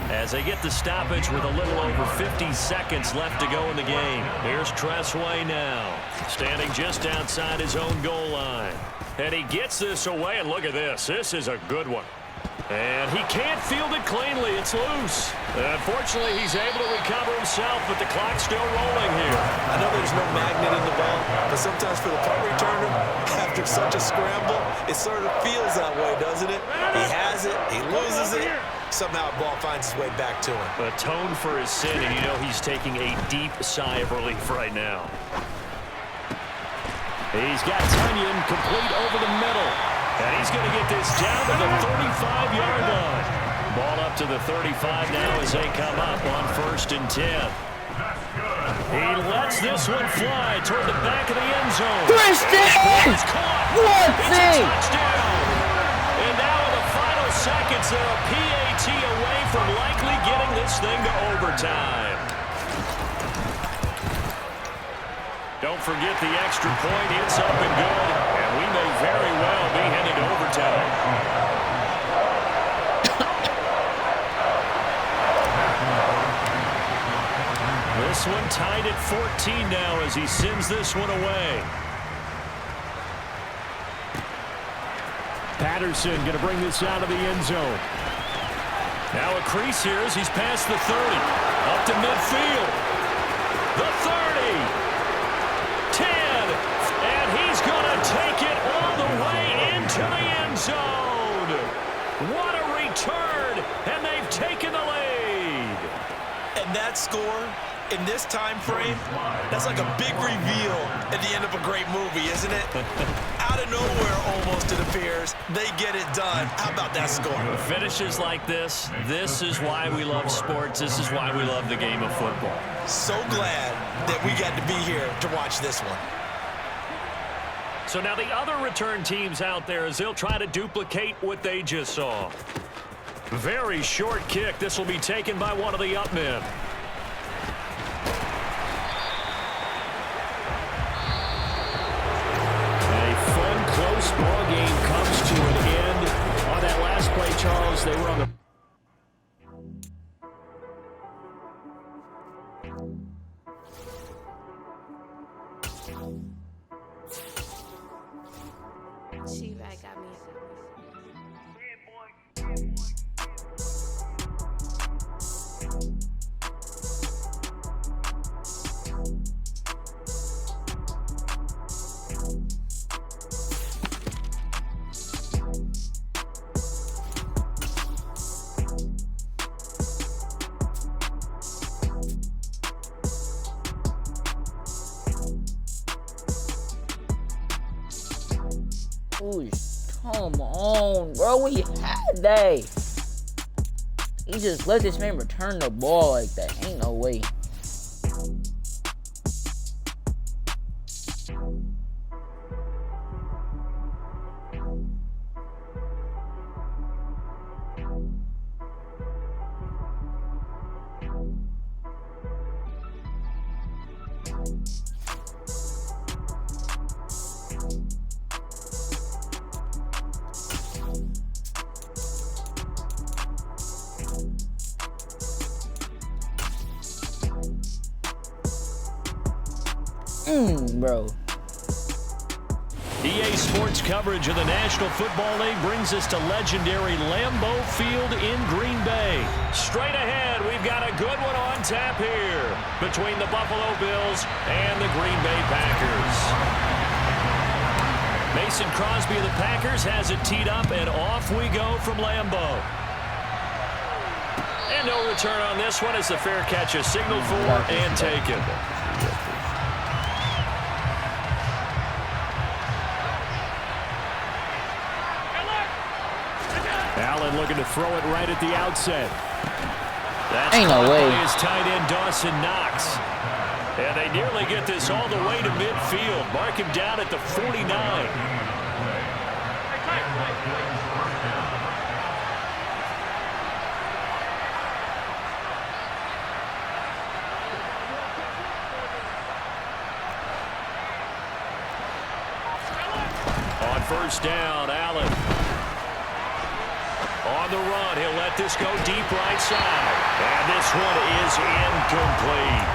as they get the stoppage with a little over 50 seconds left to go in the game. Here's Tressway now, standing just outside his own goal line. And he gets this away, and look at this. This is a good one. And he can't field it cleanly. It's loose. Unfortunately, he's able to recover himself, but the clock's still rolling here. I know there's no magnet in the ball, but sometimes for the punt returner, after such a scramble, it sort of feels that way, doesn't it? He has it, he loses it, somehow the ball finds its way back to him. Atone for his sin, and you know he's taking a deep sigh of relief right now. He's got Tunyon complete over the middle. And he's going to get this down to the 35-yard line. Ball up to the 35 now as they come up on 1st and 10. He lets this one fly toward the back of the end zone. Christian! It's caught. What It's thing? a touchdown. And now in the final seconds, they're a PAT away from likely getting this thing to overtime. Don't forget the extra point. It's up and good. And we may very well be heading to overtime. This one tied at 14 now as he sends this one away. Patterson going to bring this out of the end zone. Now a crease here as he's past the 30. Up to midfield. The 30. 10. And he's going to take it all the way into the end zone. What a return. And they've taken the lead. And that score in this time frame, that's like a big reveal at the end of a great movie, isn't it? Out of nowhere, almost, it appears, they get it done. How about that score? Finishes like this is why we love sports. This is why we love the game of football. So glad that we got to be here to watch this one. So now the other return teams out there as they'll try to duplicate what they just saw. Very short kick. This will be taken by one of the up men. Close ball game comes to an end. On that last play, Charles, they were on the... She-Rag got me. Come on, bro. We had that. He just let this man return the ball like that. Ain't no way. Bro. EA Sports coverage of the National Football League brings us to legendary Lambeau Field in Green Bay. Straight ahead, we've got a good one on tap here between the Buffalo Bills and the Green Bay Packers. Mason Crosby of the Packers has it teed up, and off we go from Lambeau. And no return on this one as the fair catch is signaled for and taken. Allen looking to throw it right at the outset. That's ain't no way. His tight end Dawson Knox. And they nearly get this all the way to midfield. Mark him down at the 49. On first down, Allen. On the run, he'll let this go deep right side. And this one is incomplete.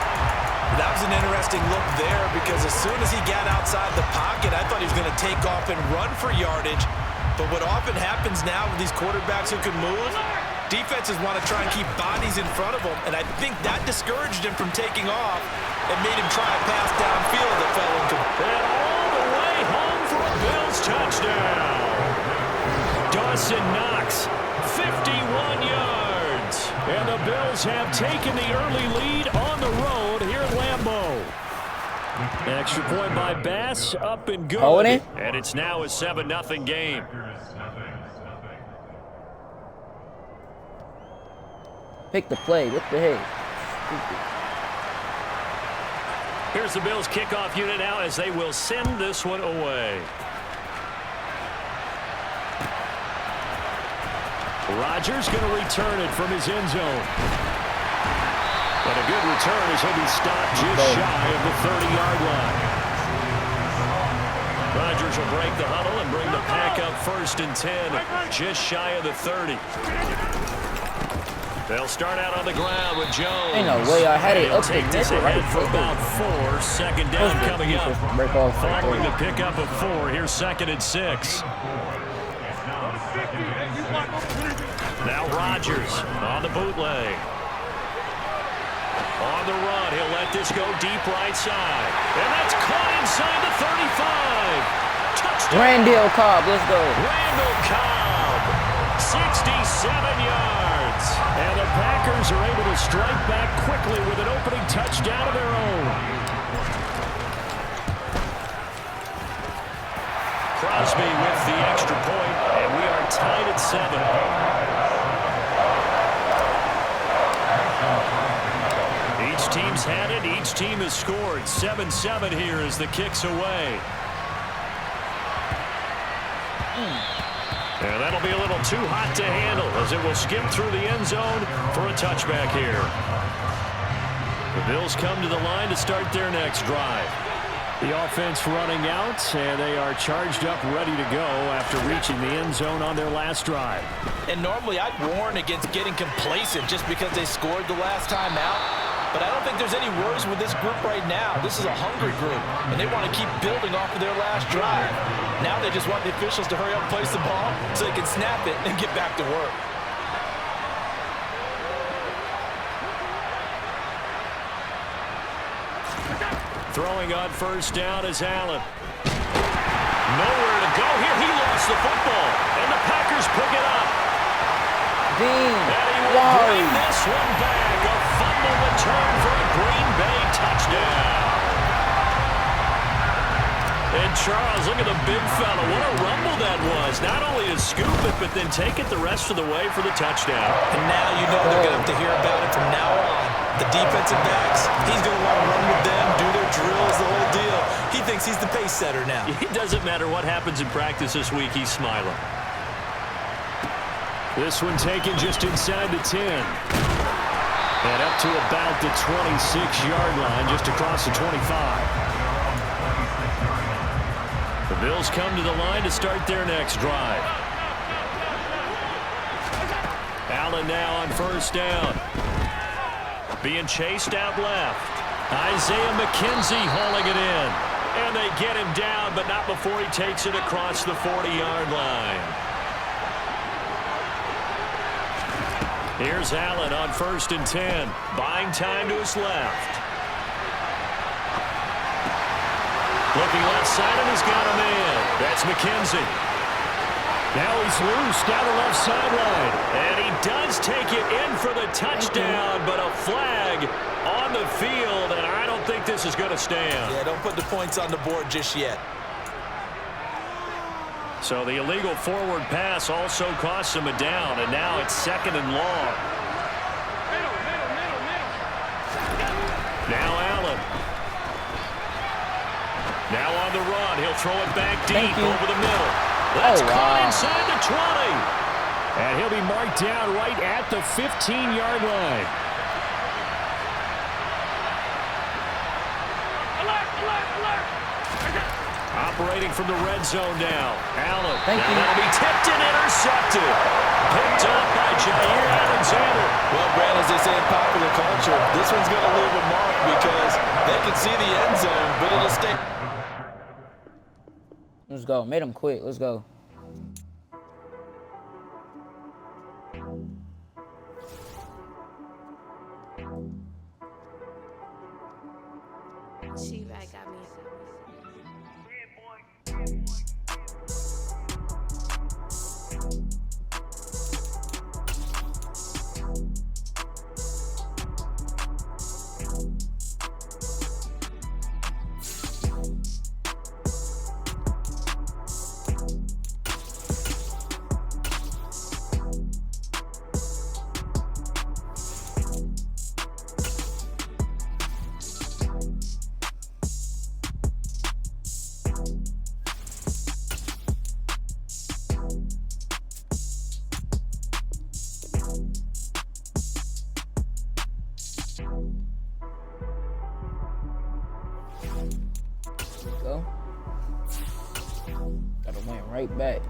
That was an interesting look there because as soon as he got outside the pocket, I thought he was going to take off and run for yardage. But what often happens now with these quarterbacks who can move, defenses want to try and keep bodies in front of them. And I think that discouraged him from taking off and made him try a pass downfield that fell incomplete. And all the way home for a Bills touchdown. Dawson Knox, 51 yards. And the Bills have taken the early lead on the road here at Lambeau. Extra point by Bass, up and good. Hold it. And it's now a 7-0 game. Pick the play. What the heck? Here's the Bills kickoff unit now as they will send this one away. Rodgers going to return it from his end zone. And a good return as he'll be stopped just shy of the 30-yard line. Rodgers will break the huddle and bring the pack up 1st and 10, just shy of the 30. They'll start out on the ground with Jones. Ain't no way I had it He'll up the take this middle ahead right for about 4. Second down coming up. Break off. Following the pickup of 4, here's 2nd and 6. Now Rodgers on the bootleg. On the run, he'll let this go deep right side. And that's caught inside the 35. Touchdown. Randall Cobb, let's go. Randall Cobb, 67 yards. And the Packers are able to strike back quickly with an opening touchdown of their own. Crosby with the extra point, and we are tied at 7. Each team's had it. Each team has scored. 7-7 here as the kick's away. And that'll be a little too hot to handle as it will skip through the end zone for a touchback here. The Bills come to the line to start their next drive. The offense running out, and they are charged up, ready to go after reaching the end zone on their last drive. And normally I'd warn against getting complacent just because they scored the last time out. But I don't think there's any worries with this group right now. This is a hungry group, and they want to keep building off of their last drive. Now they just want the officials to hurry up and place the ball so they can snap it and get back to work. Throwing on first down is Allen. Nowhere to go here. He lost the football, and the Packers pick it up. Dean, And he will bring this one back. A fumble return for a Green Bay touchdown. And Charles, look at the big fella. What a rumble that was. Not only to scoop it, but then take it the rest of the way for the touchdown. And now you know they're going to have to hear about it from now on. The defensive backs, he's going to want to run with them, do their drills, the whole deal. He thinks he's the pace setter now. It doesn't matter what happens in practice this week. He's smiling. This one taken just inside the 10. And up to about the 26-yard line, just across the 25. The Bills come to the line to start their next drive. Allen now on first down. Being chased out left. Isaiah McKenzie hauling it in. And they get him down, but not before he takes it across the 40-yard line. Here's Allen on first and 10. Buying time to his left. Looking left side, and he's got a man. That's McKenzie. Now he's loose down the left sideline. And he does take it in for the touchdown, but a flag on the field, and I don't think this is going to stand. Yeah, don't put the points on the board just yet. So the illegal forward pass also costs him a down, and now it's second and long. Now Allen. Now on the run. He'll throw it back deep over the middle. That's caught inside the 20. And he'll be marked down right at the 15-yard line. Operating from the red zone now. Allen. That'll be tipped and intercepted. Picked up by Jair Alexander. Well, Brand, as they say in popular culture, this one's going to leave a mark because they can see the end zone, but it'll stay. Let's go. Made him quit. Let's go. She back got me. Go. Gotta win right back.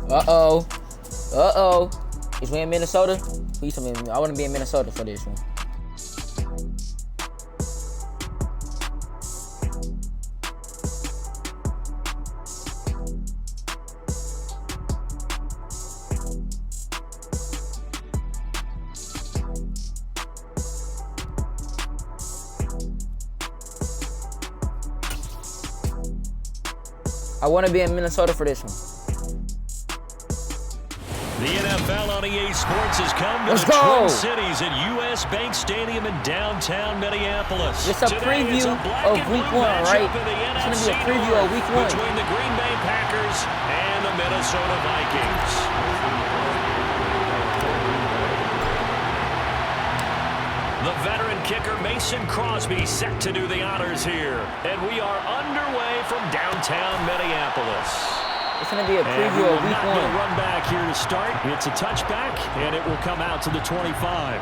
Uh-oh. Uh-oh. He's winning Minnesota. Please tell me I want to be in Minnesota for this one. I want to be in Minnesota for this one. The NFL on EA Sports has come to Let's the go. Twin Cities at US Bank Stadium in downtown Minneapolis. It's a Today, preview it's a black of and week blue 1, right? matchup in the It's going to be a NFC preview of week 1. between the Green Bay Packers and the Minnesota Vikings. The veteran kicker Mason Crosby set to do the honors here. And we are underway from downtown Minneapolis. It's going to be a preview of week 1. Run back here to start. It's a touchback, and it will come out to the 25.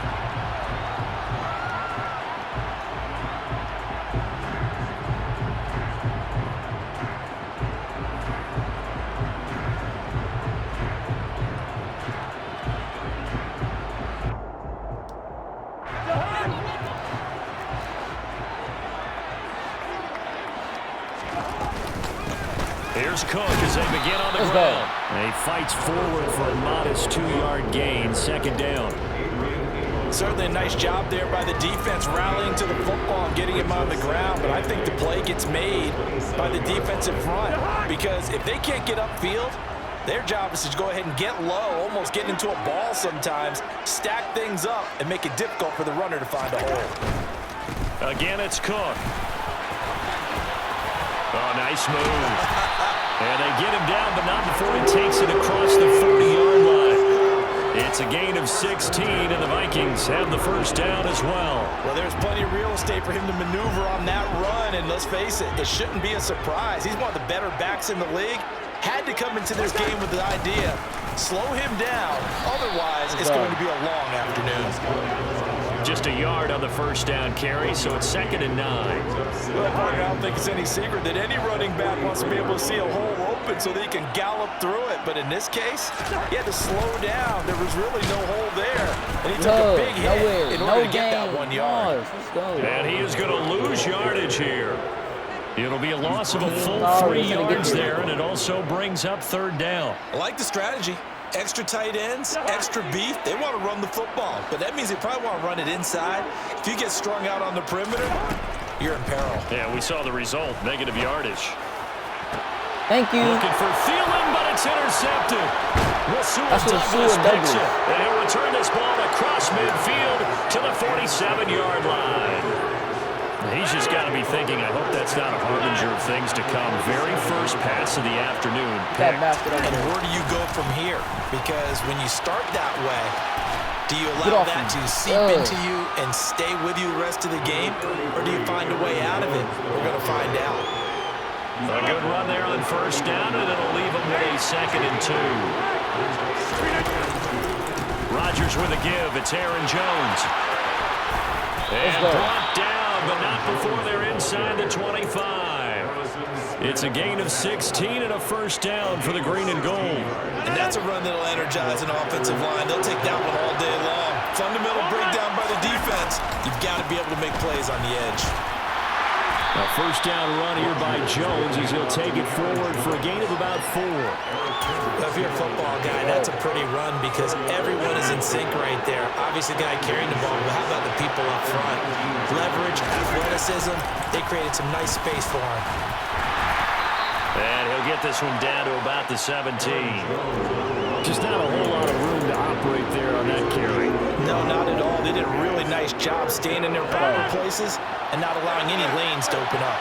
Here's Cook as they begin on the ground. And he fights forward for a modest 2-yard gain, second down. Certainly a nice job there by the defense rallying to the football and getting him on the ground, but I think the play gets made by the defensive front because if they can't get upfield, their job is to go ahead and get low, almost get into a ball sometimes, stack things up, and make it difficult for the runner to find a hole. Again, it's Cook. Oh, nice move. And they get him down, but not before he takes it across the 40-yard line. It's a gain of 16, and the Vikings have the first down as well. Well, there's plenty of real estate for him to maneuver on that run, and let's face it, it shouldn't be a surprise. He's one of the better backs in the league. Had to come into this game with the idea, slow him down, otherwise it's going to be a long afternoon. Just a yard on the first down carry, so it's 2nd and 9. Well, partner, I don't think it's any secret that any running back wants to be able to see a hole open so that he can gallop through it. But in this case, he had to slow down. There was really no hole there. And he took a big hit in order to get that 1 yard. And he is going to lose yardage here. It'll be a loss of a full 3 yards there, and it also brings up 3rd down. I like the strategy. Extra tight ends, extra beef. They want to run the football, but that means they probably want to run it inside. If you get strung out on the perimeter, you're in peril. Yeah, we saw the result, negative yardage. Thank you. Looking for Thielen, but it's intercepted. That's what Sewell picks it, and he'll return this ball across midfield to the 47-yard line. He's just got to be thinking, I hope that's not a harbinger of things to come. Very first pass of the afternoon. And where do you go from here? Because when you start that way, do you allow that to seep into you and stay with you the rest of the game? Or do you find a way out of it? We're going to find out. A good run there on first down, and it'll leave him with a 2nd and 2. Rodgers with a give. It's Aaron Jones. And brought down, but not before they're inside the 25. It's a gain of 16 and a first down for the green and gold. And that's a run that'll energize an offensive line. They'll take that one all day long. Fundamental breakdown by the defense. You've got to be able to make plays on the edge. A first down run here by Jones as he'll take it forward for a gain of about 4. If you're a football guy, that's a pretty run because everyone is in sync right there. Obviously, the guy carrying the ball, but how about the people up front? Leverage, athleticism, they created some nice space for him. And he'll get this one down to about the 17. Just not a whole lot of room to operate there on that carry. No, not at all. They did a really nice job staying in their proper places and not allowing any lanes to open up.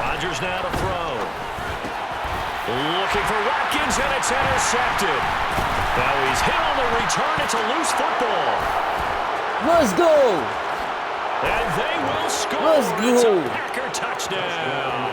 Rodgers now to throw. Looking for Watkins, and it's intercepted. Now he's hit on the return. It's a loose football. Let's go. And they will score. Let's go. It's a Packer touchdown.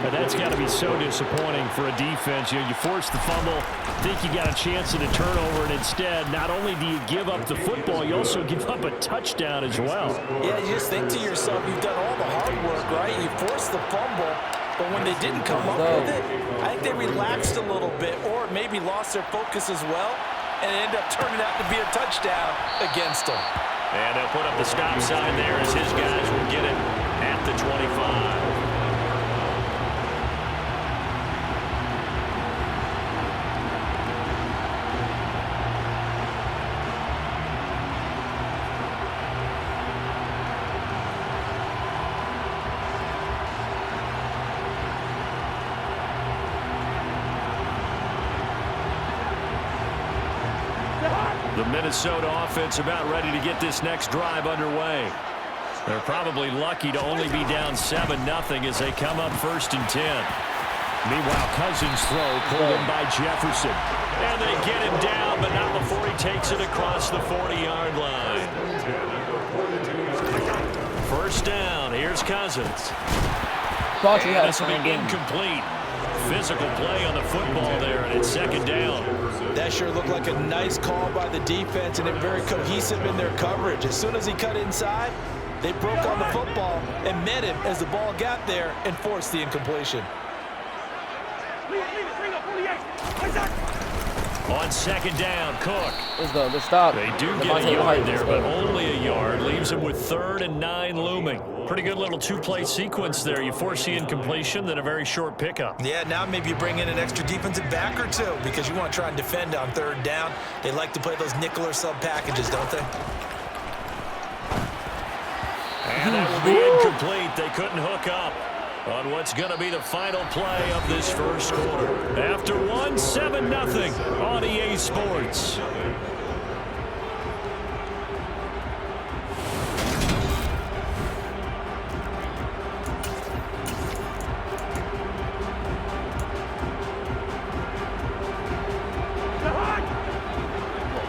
But that's got to be so disappointing for a defense. You force the fumble, think you got a chance at a turnover, and instead, not only do you give up the football, you also give up a touchdown as well. Yeah, you just think to yourself, you've done all the hard work, right? You force the fumble, But when they didn't come up with it, I think they relaxed a little bit or maybe lost their focus as well, and it ended up turning out to be a touchdown against them. And they'll put up the stop sign there as his guys will get it at the 25. The Minnesota offense about ready to get this next drive underway. They're probably lucky to only be down 7-0 as they come up 1st and 10. Meanwhile, Cousins' throw pulled in by Jefferson. And they get him down, but not before he takes it across the 40-yard line. 1st down. Here's Cousins. And this will be incomplete. Physical play on the football there, and it's 2nd down. That sure looked like a nice call by the defense, and they're very cohesive in their coverage. As soon as he cut inside, they broke on the football and met him as the ball got there and forced the incompletion. On 2nd down, Cook. Let's go. Good stop. They do get a yard there, but only a yard. Leaves him with 3rd and 9 looming. Pretty good little 2-play sequence there. You force the incompletion, then a very short pickup. Yeah, now maybe you bring in an extra defensive back or two because you want to try and defend on 3rd down. They like to play those nickel or sub packages, don't they? And that will be incomplete. They couldn't hook up on what's going to be the final play of this 1st quarter. After 7-0 on EA Sports.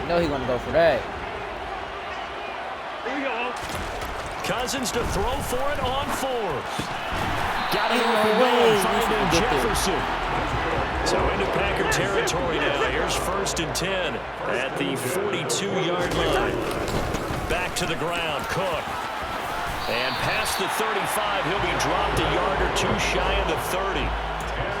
No, he's gonna go for that. Here we go. Cousins to throw for it on 4th. Got it No off the way. middle, finding Jefferson. So into Packer territory now. Here's 1st and 10 at the 42-yard line. Back to the ground, Cook. And past the 35, he'll be dropped a yard or two shy of the 30.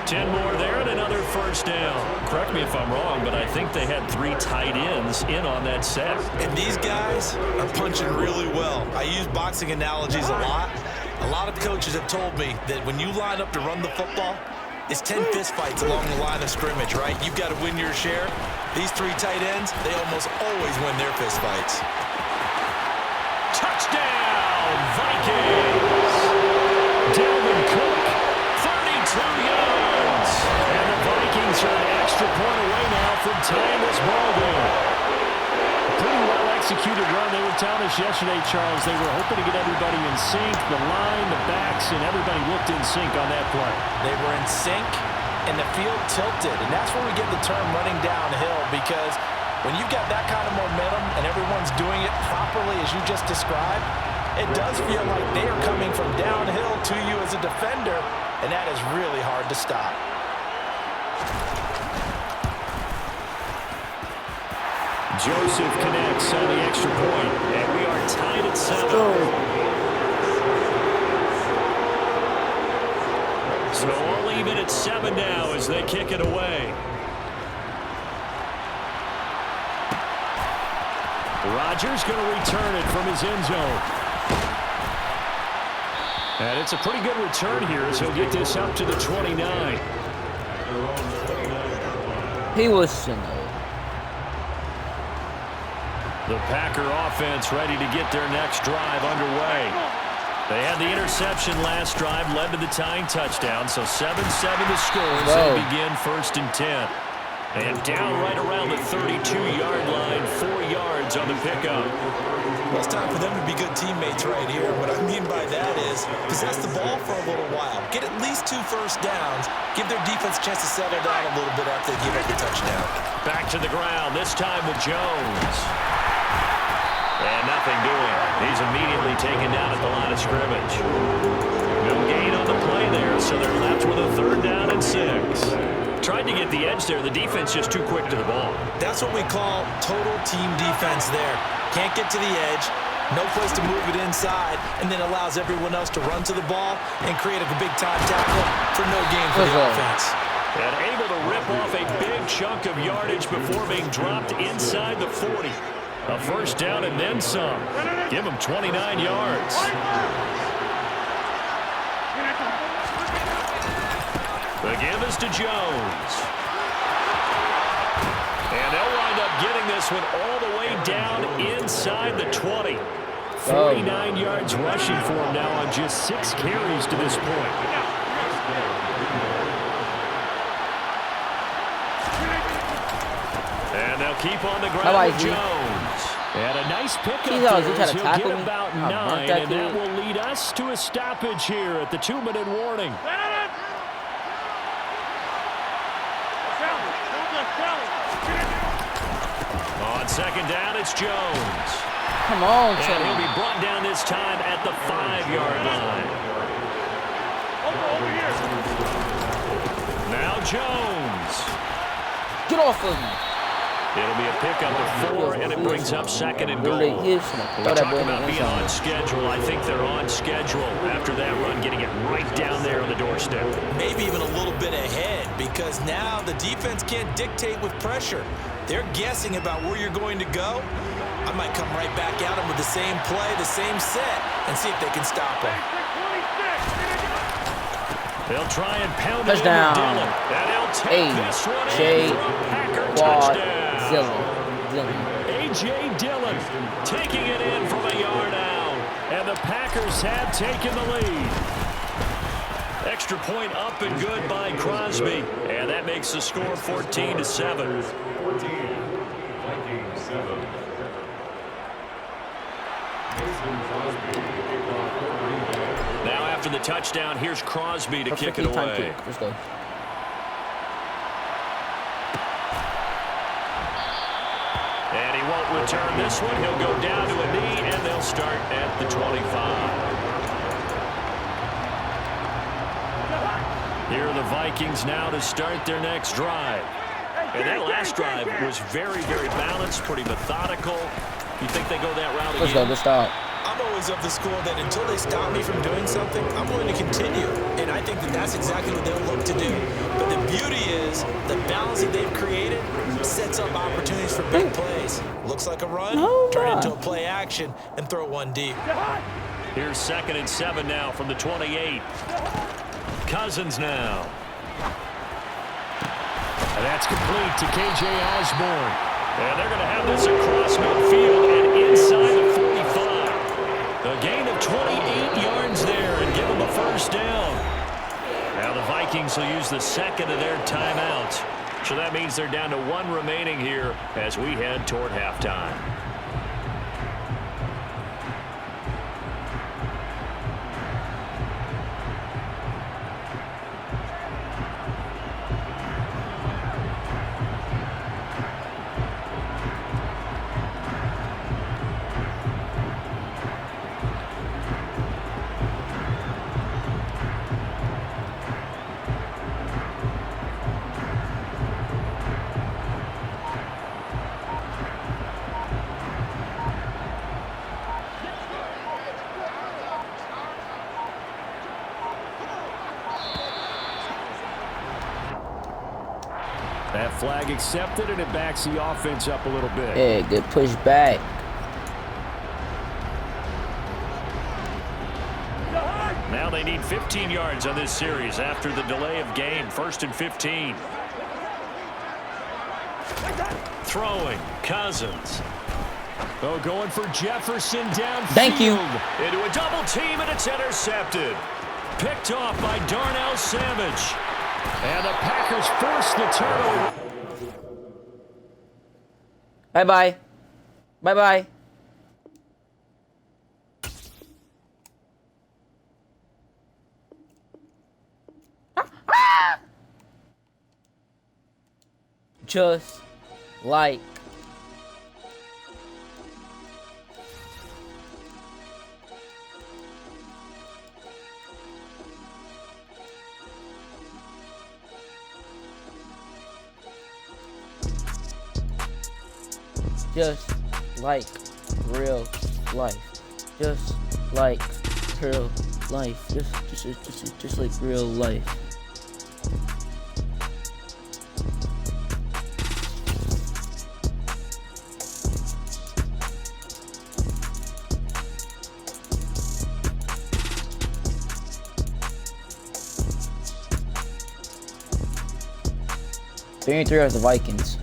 10 more there and another 1st down. Correct me if I'm wrong, but I think they had 3 tight ends in on that set. And these guys are punching really well. I use boxing analogies a lot. A lot of coaches have told me that when you line up to run the football, it's 10 fistfights along the line of scrimmage, right? You've got to win your share. These 3 tight ends, they almost always win their fistfights. Touchdown, Vikings! Dalvin Cook, 32 yards. And the Vikings are an extra point away now from tying this ball game. Pretty well executed run. They were telling us yesterday, Charles, they were hoping to get everybody in sync, the line, the backs, and everybody looked in sync on that play. They were in sync, and the field tilted, and that's where we get the term running downhill, because when you've got that kind of momentum and everyone's doing it properly as you just described, it does feel like they are coming from downhill to you as a defender, and that is really hard to stop. Joseph connects on the extra point, and we are tied at 7. So all even at 7 now as they kick it away. Rodgers going to return it from his end zone. And it's a pretty good return here as he'll get this up to the 29. He was, you know. The Packer offense ready to get their next drive underway. They had the interception last drive, led to the tying touchdown, so 7-7 the score as they begin 1st and 10. And down right around the 32-yard line, 4 yards on the pickup. Well, it's time for them to be good teammates right here. What I mean by that is possess the ball for a little while. Get at least 2 first downs. Give their defense a chance to settle down a little bit after they give up the touchdown. Back to the ground, this time with Jones. And nothing doing. He's immediately taken down at the line of scrimmage. No gain on the play there, so they're left with a 3rd down and 6. Tried to get the edge there. The defense just too quick to the ball. That's what we call total team defense there. Can't get to the edge. No place to move it inside, and then allows everyone else to run to the ball and create a big-time tackle for no gain for the offense. And able to rip off a big chunk of yardage before being dropped inside the 40. A first down and then some. Give him 29 yards. The give is to Jones. And they'll wind up getting this one all the way down inside the 20. 49 yards rushing for him now on just 6 carries to this point. And they'll keep on the ground with Jones. And a nice pickup there. He'll get about 9, and that will lead us to a stoppage here at the 2-minute warning. On second down, it's Jones. Come on, and he'll be brought down this time at the 5-yard line. Now Jones. Get off of me. It'll be a pickup of 4, and it brings up second and goal. We talk about being on schedule. I think they're on schedule after that run, getting it right down there on the doorstep. Maybe even a little bit ahead, because now the defense can't dictate with pressure. They're guessing about where you're going to go. I might come right back at them with the same play, the same set, and see if they can stop them. They'll try and pound touchdown. It over Dillon. And he'll take this one in for a Packer touchdown. A.J. Dillon taking it in from a yard out. And the Packers have taken the lead. Extra point up and good by Crosby. And that makes the score 14-7. 14, Vikings 7. Now after the touchdown, here's Crosby to kick it away. Let's go. And he won't return this one. He'll go down to a knee, and they'll start at the 25. Here are the Vikings now to start their next drive. And that last drive was very, very balanced, pretty methodical. You think they go that route again? Let's go. Let's start. I'm always of the school that until they stop me from doing something, I'm willing to continue. And I think that that's exactly what they'll look to do. But the beauty is the balance that they've created sets up opportunities for big plays. Looks like a run, turn it into a play action, and throw one deep. Here's 2nd and 7 now from the 28. Cousins now. And that's complete to K.J. Osborne. And they're going to have this across midfield and inside the 45. A gain of 28 yards there and give them a first down. Now the Vikings will use the second of their timeouts. So that means they're down to 1 remaining here as we head toward halftime. That flag accepted, and it backs the offense up a little bit. Yeah, good push back. Now they need 15 yards on this series after the delay of game. 1st and 15. Throwing, Cousins. Oh, going for Jefferson downfield. Thank you. Into a double team, and it's intercepted. Picked off by Darnell Savage. And the Packers force the turnover. Bye-bye. Bye-bye. Just like real life. just like real life. Just like real life. Three and 3 are the Vikings.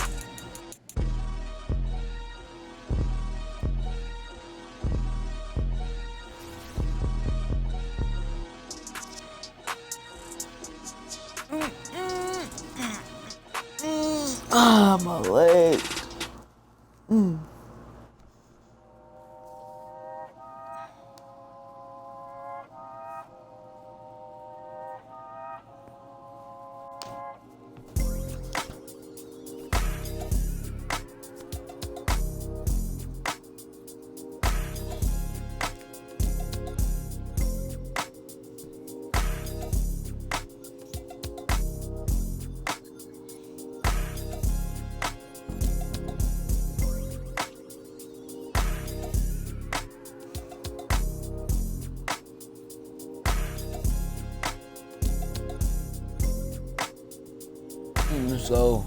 Ah, my leg. Let's go.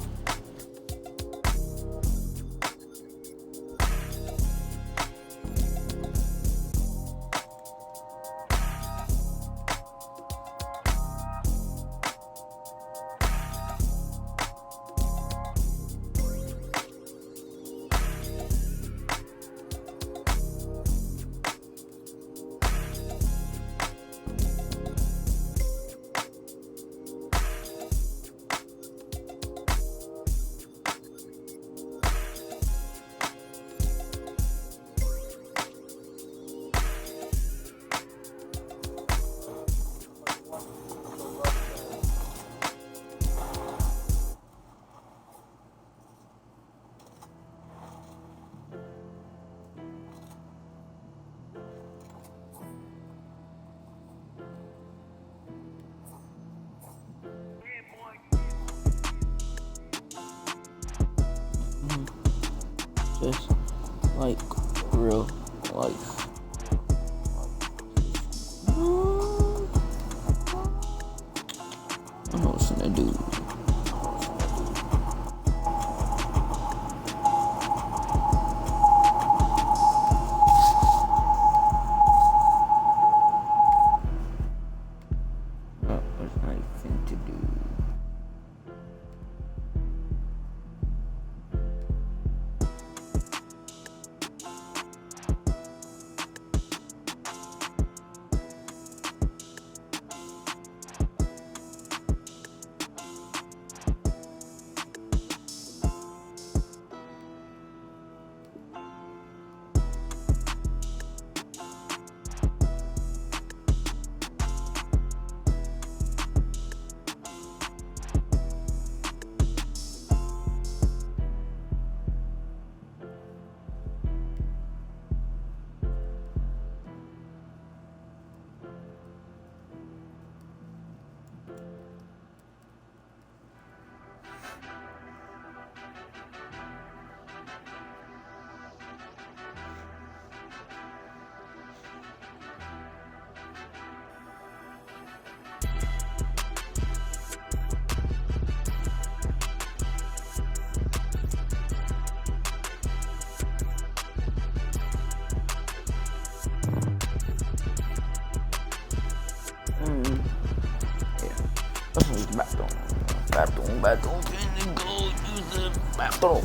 Just like real life. I know what's gonna do. That was nothing to do. Let's use the bathroom. Bathroom. Can you go use the bathroom?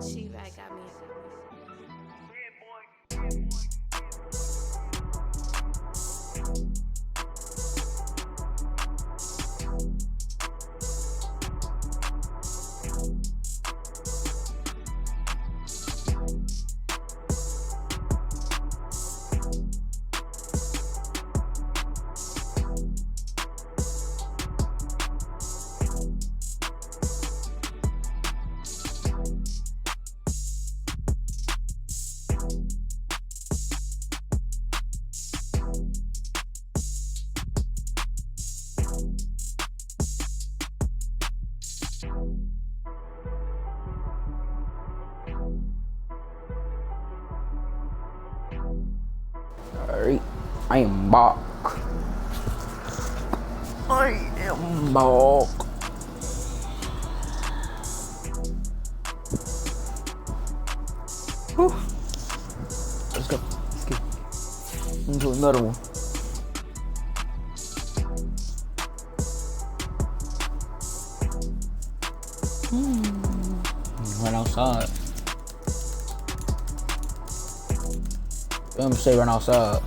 She right got me. Alright, I am back. I am back. Whew. Let's go. Let's get into another one. Run outside. I'm gonna say run outside.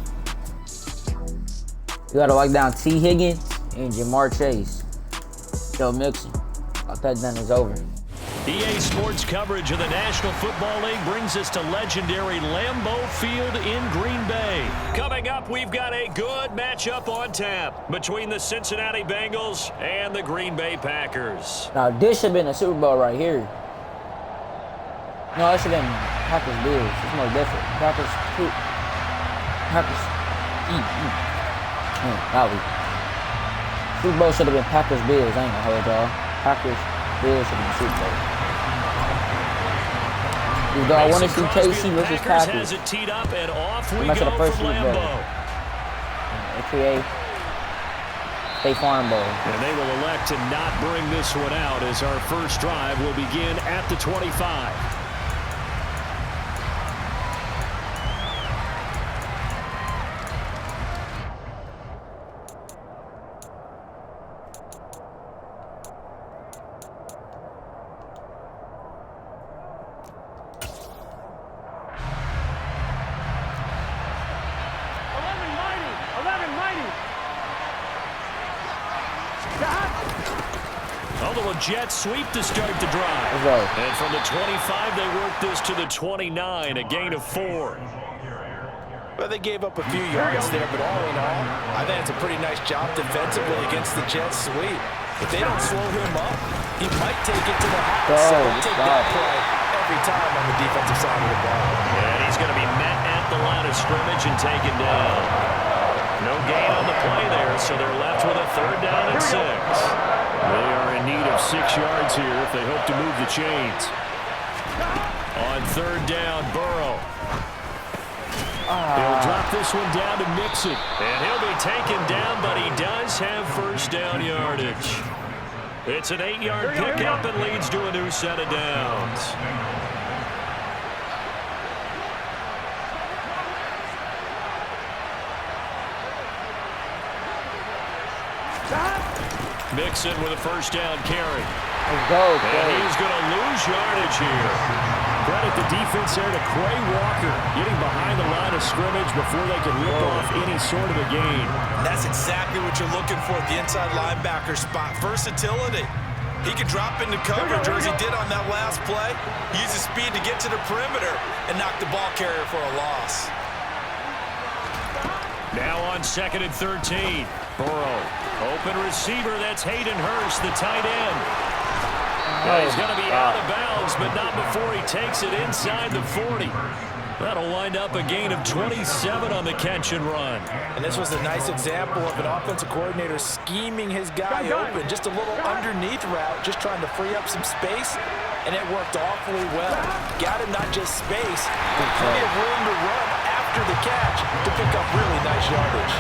You gotta lock down T. Higgins and Jamar Chase. Joe Mixon. Lock that down, is over. EA Sports coverage of the National Football League brings us to legendary Lambeau Field in Green Bay. Coming up, we've got a good matchup on tap between the Cincinnati Bengals and the Green Bay Packers. Now, this should have been a Super Bowl right here. No, it should have been Packers Bills. It's more different. Packers. Super Bowl should have been Packers Bills. I ain't gonna hold y'all. Packers Bills should have been Super Bowl. Though I want to see KC versus Packers. Has it teed up and off we Match go of the first from Super Bowl. Lambeau. AKA State Farm Bowl. And they will elect to not bring this one out as our first drive will begin at the 25. Although a jet sweep to start the drive. And from the 25, they work this to the 29, a gain of 4. Well, they gave up a few yards there, but all in all, I think it's a pretty nice job defensively against the jet sweep. If they don't slow him up, he might take it to the house. So they'll take that play every time on the defensive side of the ball. And he's going to be met at the line of scrimmage and taken down. No gain on the play there, so they're left with a 3rd down and 6. They are in need of 6 yards here if they hope to move the chains. On 3rd down, Burrow. He'll drop this one down to Mixon. And he'll be taken down, but he does have 1st down yardage. It's an 8-yard pickup and leads to a new set of downs. Mixon with a 1st down carry. Let's go, and he's going to lose yardage here. Credit the defense there to Quay Walker, getting behind the line of scrimmage before they can rip off any sort of a gain. And that's exactly what you're looking for at the inside linebacker spot. Versatility. He can drop into coverage, or as he did on that last play, use his speed to get to the perimeter and knock the ball carrier for a loss. Now on 2nd and 13. Burrow. Open receiver, that's Hayden Hurst, the tight end. He's going to be out of bounds, but not before he takes it inside the 40. That'll wind up a gain of 27 on the catch and run. And this was a nice example of an offensive coordinator scheming his guy open. Just a little underneath route, just trying to free up some space, and it worked awfully well. Got him not just space, but plenty of room to run after the catch to pick up really nice yardage.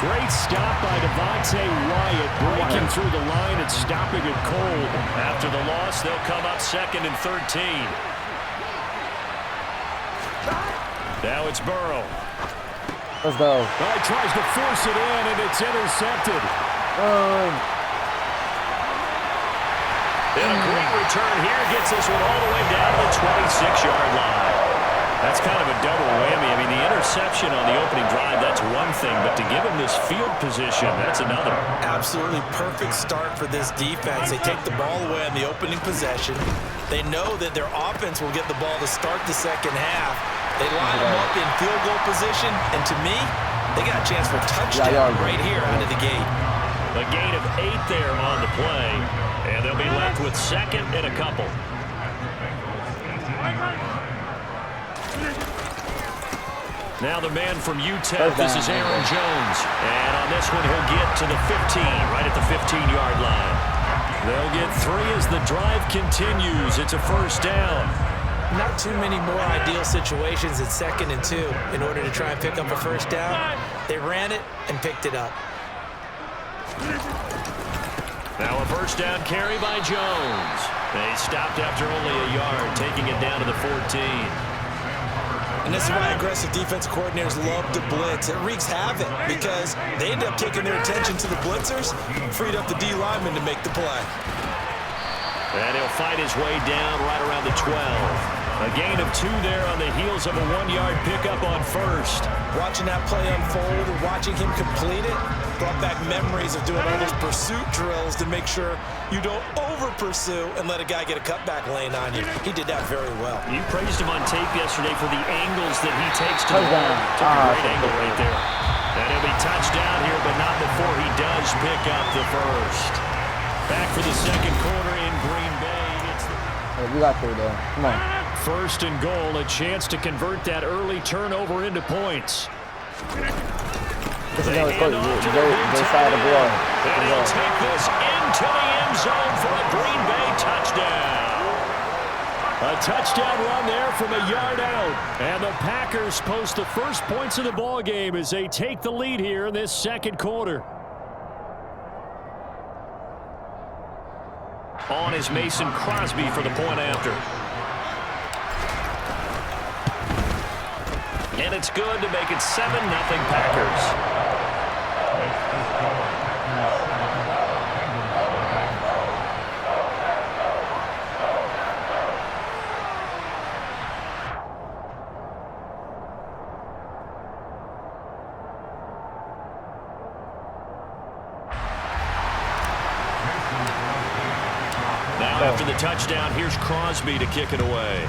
Great stop by Devontae Wyatt, breaking through the line and stopping it cold. After the loss, they'll come up 2nd and 13. Now it's Burrow. Let's go. He tries to force it in, and it's intercepted. And a great return here gets this one all the way down to the 26-yard line. That's kind of a double whammy. I mean, the interception on the opening drive, that's one thing, but to give him this field position, that's another. Absolutely perfect start for this defense. They take the ball away on the opening possession. They know that their offense will get the ball to start the second half. They line them up in field goal position, and to me, they got a chance for a touchdown right here out of the gate. A gain of 8 there on the play, and they'll be left with second and a couple. Now the man from UTEP, this is Aaron Jones. And on this one, he'll get to the 15, right at the 15-yard line. They'll get 3 as the drive continues. It's a first down. Not too many more ideal situations in 2nd and 2 in order to try and pick up a first down. They ran it and picked it up. Now a first down carry by Jones. They stopped after only a yard, taking it down to the 14. And this is why aggressive defense coordinators love to blitz. It wreaks havoc because they end up taking their attention to the blitzers, freed up the D lineman to make the play. And he'll fight his way down right around the 12. A gain of 2 there on the heels of a 1-yard pickup on first. Watching that play unfold and watching him complete it brought back memories of doing all those pursuit drills to make sure you don't over-pursue and let a guy get a cutback lane on you. He did that very well. You praised him on tape yesterday for the angles that he takes to the ball. Took a great angle right there. And he'll be touched down here, but not before he does pick up the first. Back for the second quarter in Green Bay. Hey, we got through though. Come on. First and goal, a chance to convert that early turnover into points. They side of the ball. And he'll take this into the end zone for a Green Bay touchdown. A touchdown run there from a yard out. And the Packers post the first points of the ball game as they take the lead here in this second quarter. On is Mason Crosby for the point after. And it's good to make it 7-0 Packers. Now after the touchdown, here's Crosby to kick it away.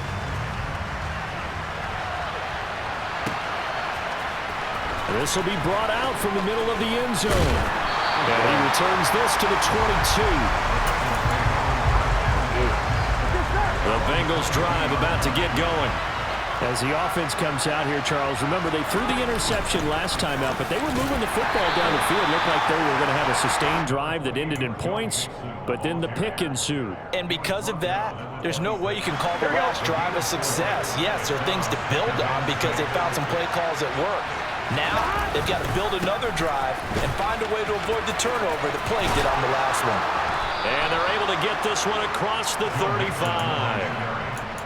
This will be brought out from the middle of the end zone. And he returns this to the 22. The Bengals drive about to get going. As the offense comes out here, Charles, remember they threw the interception last time out, but they were moving the football down the field. Looked like they were going to have a sustained drive that ended in points, but then the pick ensued. And because of that, there's no way you can call the last drive a success. Yes, there are things to build on because they found some play calls at work. Now, they've got to build another drive and find a way to avoid the turnover that plagued it on the last one. And they're able to get this one across the 35.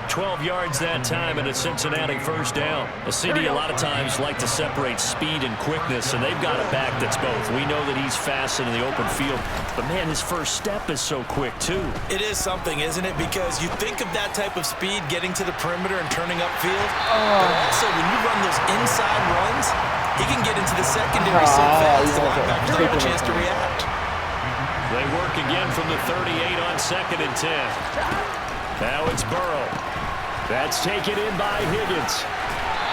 12 yards that time and a Cincinnati first down. A CD a lot of times like to separate speed and quickness, and they've got a back that's both. We know that he's fast in the open field, but man, his first step is so quick too. It is something, isn't it? Because you think of that type of speed getting to the perimeter and turning upfield, but also when you run those inside runs, he can get into the secondary so fast the linebackers don't have a chance to react. They work again from the 38 on 2nd and 10. Now it's Burrow. That's taken in by Higgins.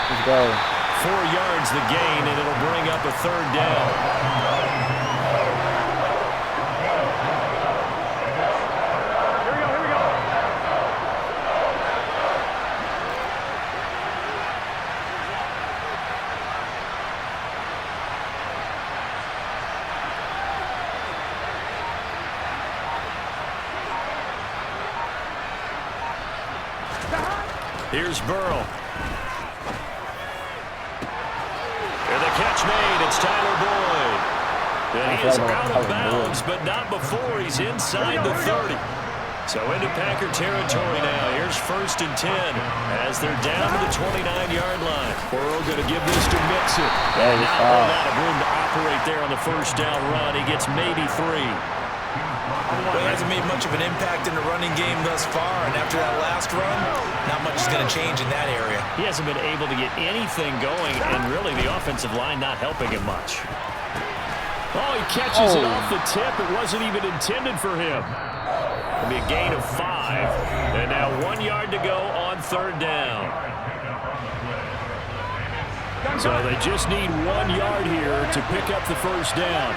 Let's go. 4 yards the gain, and it'll bring up a third down. Here's Burrow. And the catch made. It's Tyler Boyd. And he is out of bounds, but not before he's inside the 30. So into Packer territory now. Here's 1st and 10 as they're down to the 29-yard line. Burrow going to give this to Mixon. And not a lot of room to operate there on the first down run. He gets maybe 3. Well, he hasn't made much of an impact in the running game thus far, and after that last run, not much is going to change in that area. He hasn't been able to get anything going, and really the offensive line not helping him much. Oh, he catches it off the tip. It wasn't even intended for him. It'll be a gain of 5, and now 1 yard to go on 3rd down. So they just need 1 yard here to pick up the first down.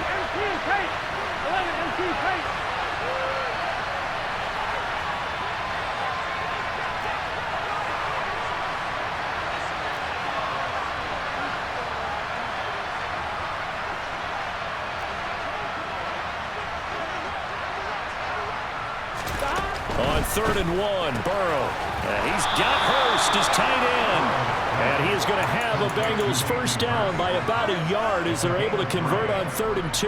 On 3rd and 1, Burrow. And he's got Hurst, his tight end. And he is going to have a Bengals first down by about a yard as they're able to convert on 3rd and 2.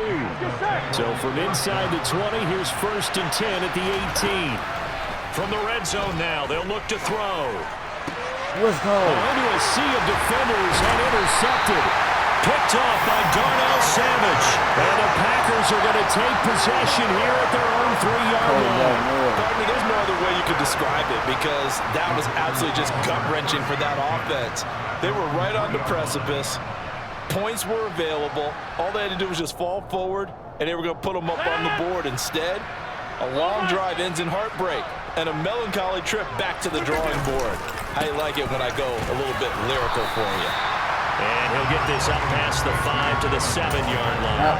So from inside the 20, here's 1st and 10 at the 18. From the red zone now, they'll look to throw. Let's go. Into a sea of defenders and intercepted. Picked off by Darnell Savage. And the Packers are going to take possession here at their own 3-yard line. Pardon me, there's no other way you could describe it because that was absolutely just gut-wrenching for that offense. They were right on the precipice. Points were available. All they had to do was just fall forward, and they were going to put them up on the board. Instead, a long drive ends in heartbreak and a melancholy trip back to the drawing board. How you like it when I go a little bit lyrical for you? And he'll get this up past the 5 to the 7-yard line.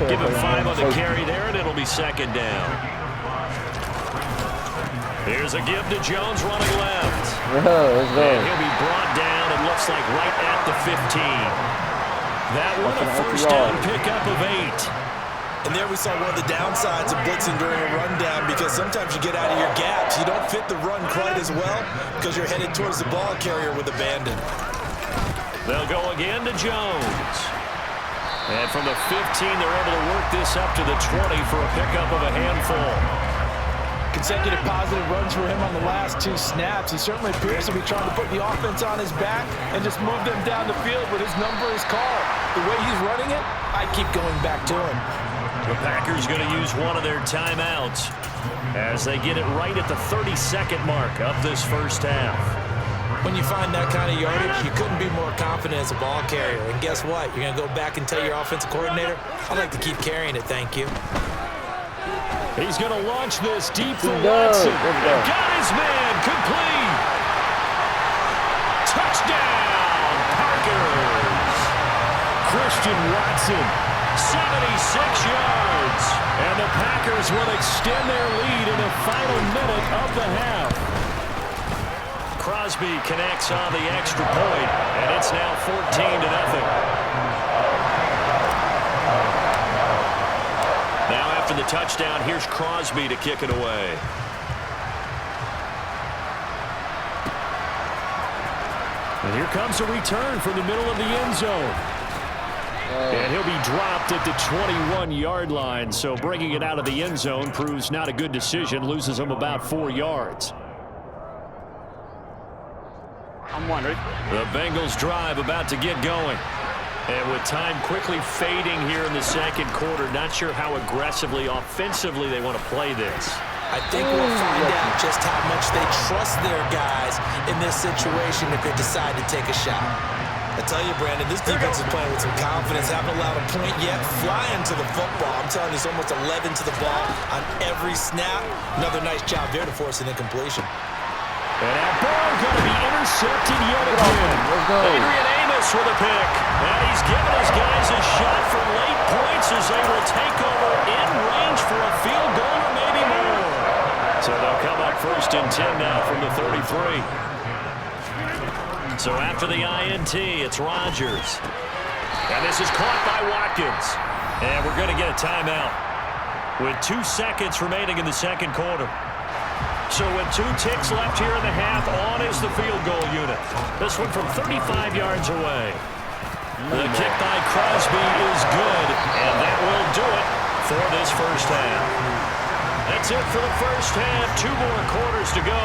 Give him 5 on the carry there, and it'll be 2nd down. Here's a give to Jones running left. Let's go. And he'll be brought down, it looks like right at the 15. That one a first down pickup of 8. And there we saw one of the downsides of blitzing during a rundown because sometimes you get out of your gaps. You don't fit the run quite as well because you're headed towards the ball carrier with abandon. They'll go again to Jones. And from the 15, they're able to work this up to the 20 for a pickup of a handful. Consecutive positive runs for him on the last 2 snaps. He certainly appears to be trying to put the offense on his back and just move them down the field when his number is called. The way he's running it, I keep going back to him. The Packers going to use one of their timeouts as they get it right at the 32nd mark of this first half. When you find that kind of yardage, you couldn't be more confident as a ball carrier. And guess what? You're going to go back and tell your offensive coordinator, I'd like to keep carrying it, thank you. He's going to launch this deep for Watson. Got his man complete. Touchdown, Packers. Christian Watson, 76 yards. And the Packers will extend their lead in the final minute of the half. Crosby connects on the extra point, and it's now 14-0. Now after the touchdown, here's Crosby to kick it away. And here comes a return from the middle of the end zone. And he'll be dropped at the 21-yard line, so bringing it out of the end zone proves not a good decision, loses him about 4 yards. I'm wondering. The Bengals drive about to get going. And with time quickly fading here in the second quarter, not sure how aggressively, offensively they want to play this. I think we'll find out just how much they trust their guys in this situation if they decide to take a shot. I tell you, Brandon, this defense is playing with some confidence. Haven't allowed a point yet. Flying to the football. I'm telling you, it's almost 11 to the ball on every snap. Another nice job there to force an incompletion. And that ball going to be intercepted yet again. Adrian Amos with a pick. And he's giving his guys a shot for late points as they will take over in range for a field goal or maybe more. So they'll come up 1st and 10 now from the 33. So after the INT, it's Rodgers. And this is caught by Watkins. And we're going to get a timeout with 2 seconds remaining in the second quarter. So with 2 ticks left here in the half, on is the field goal unit. This one from 35 yards away. The kick by Crosby is good, and that will do it for this first half. That's it for the first half. 2 more quarters to go.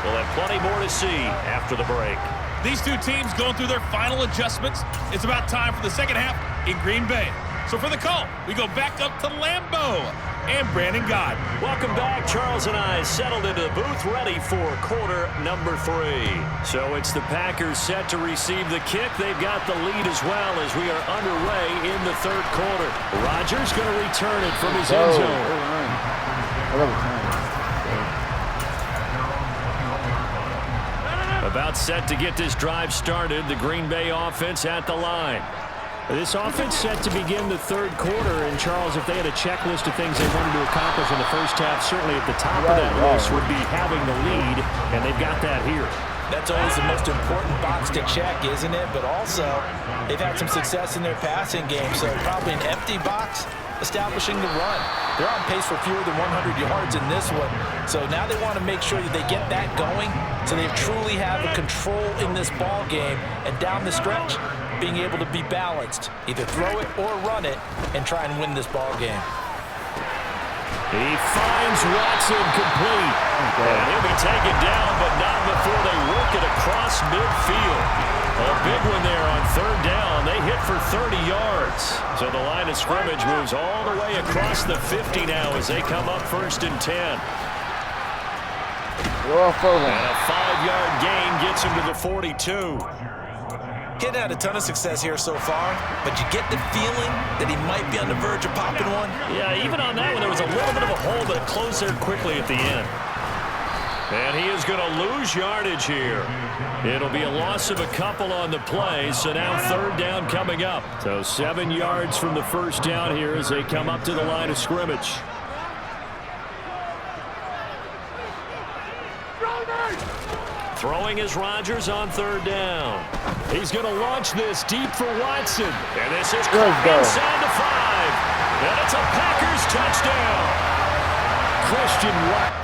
We'll have plenty more to see after the break. These 2 teams going through their final adjustments. It's about time for the second half in Green Bay. So for the call, we go back up to Lambeau. and Brandon Gott. Welcome back. Charles and I settled into the booth ready for quarter number 3. So it's the Packers set to receive the kick. They've got the lead as well as we are underway in the third quarter. Rodgers going to return it from his end zone. About set to get this drive started. The Green Bay offense at the line. This offense set to begin the third quarter, and Charles, if they had a checklist of things they wanted to accomplish in the first half, certainly at the top of that list would be having the lead, and they've got that here. That's always the most important box to check, isn't it? But also, they've had some success in their passing game, so probably an empty box establishing the run. They're on pace for fewer than 100 yards in this one, so now they want to make sure that they get that going so they truly have a control in this ball game, and down the stretch, being able to be balanced, either throw it or run it, and try and win this ball game. He finds Watson complete. And he'll be taken down, but not before they work it across midfield. A big one there on third down. They hit for 30 yards. So the line of scrimmage moves all the way across the 50 now as they come up 1st and 10. And a 5-yard gain gets him to the 42. Kid had a ton of success here so far, but you get the feeling that he might be on the verge of popping one. Yeah, even on that one, there was a little bit of a hole, but it closed there quickly at the end. And he is going to lose yardage here. It'll be a loss of a couple on the play, so now third down coming up. So 7 yards from the first down here as they come up to the line of scrimmage. Throwing is Rodgers on third down. He's going to launch this deep for Watson. And this is caught inside the 5. And it's a Packers touchdown. Christian Watson.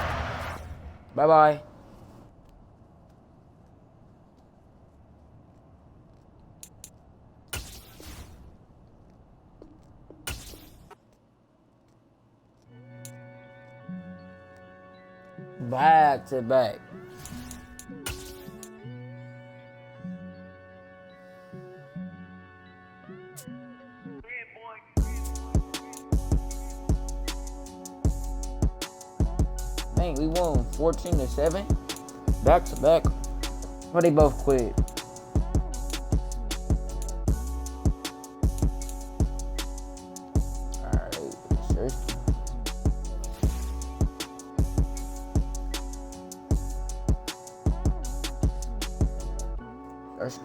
Bye-bye. Back to back. Dang, we won 14-7. Back to back. Well, they both quit. Alright, sure. First.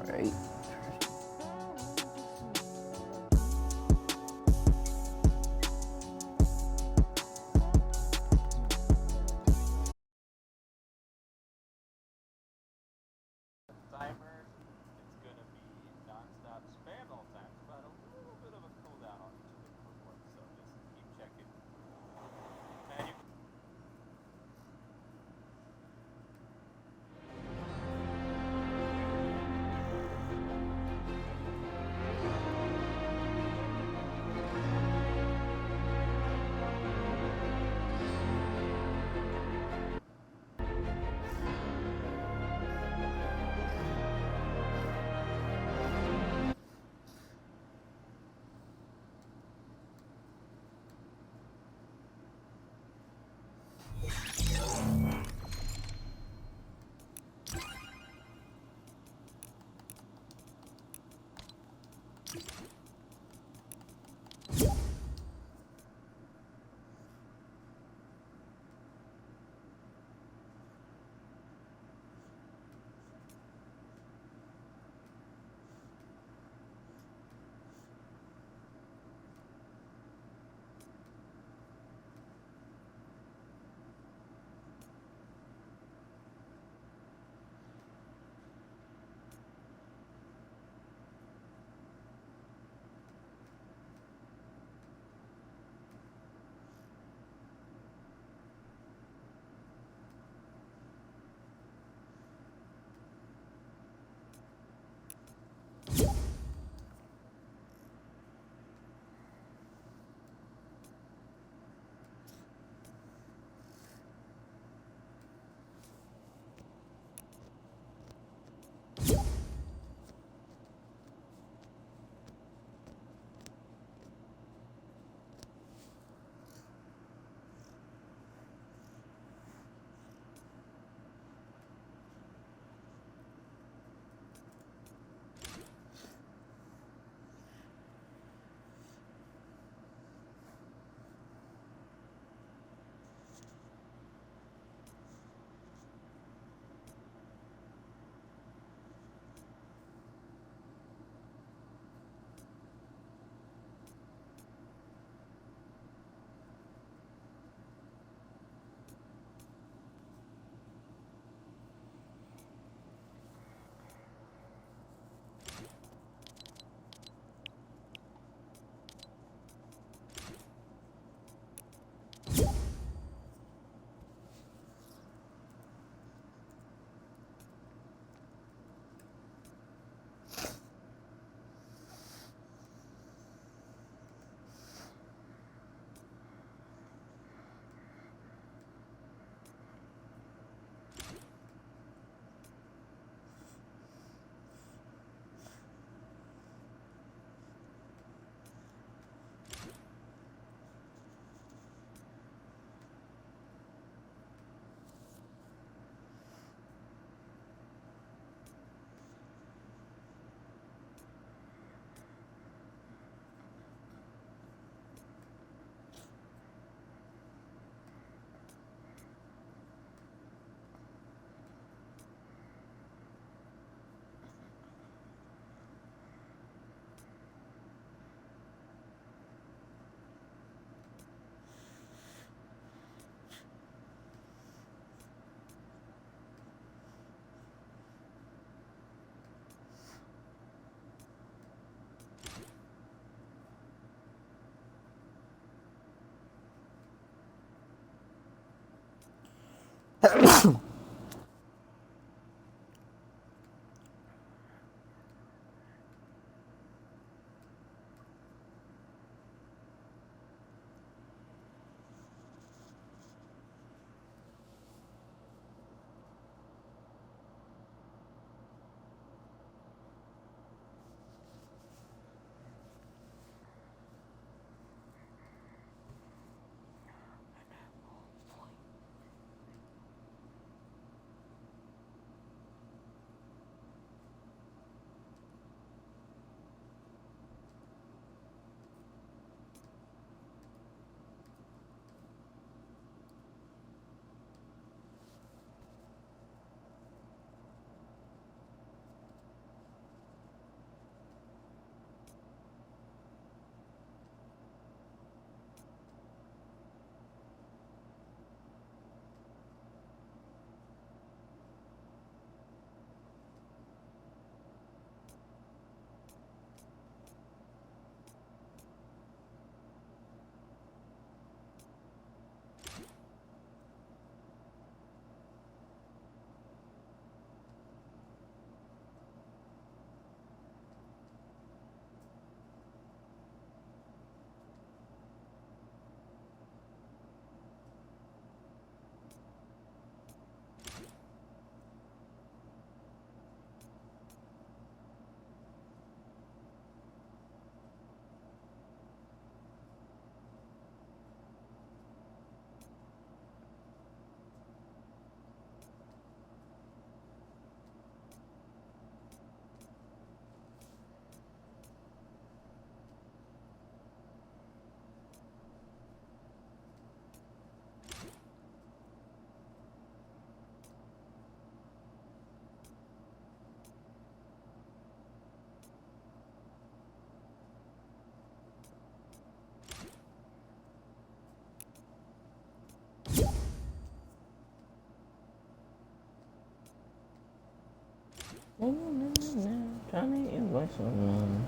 Alright. Timer, it's going to be non-stop spam all the time. It's about a little bit of a cooldown on each of the quick ones, so just keep checking. And you Trying to invite someone.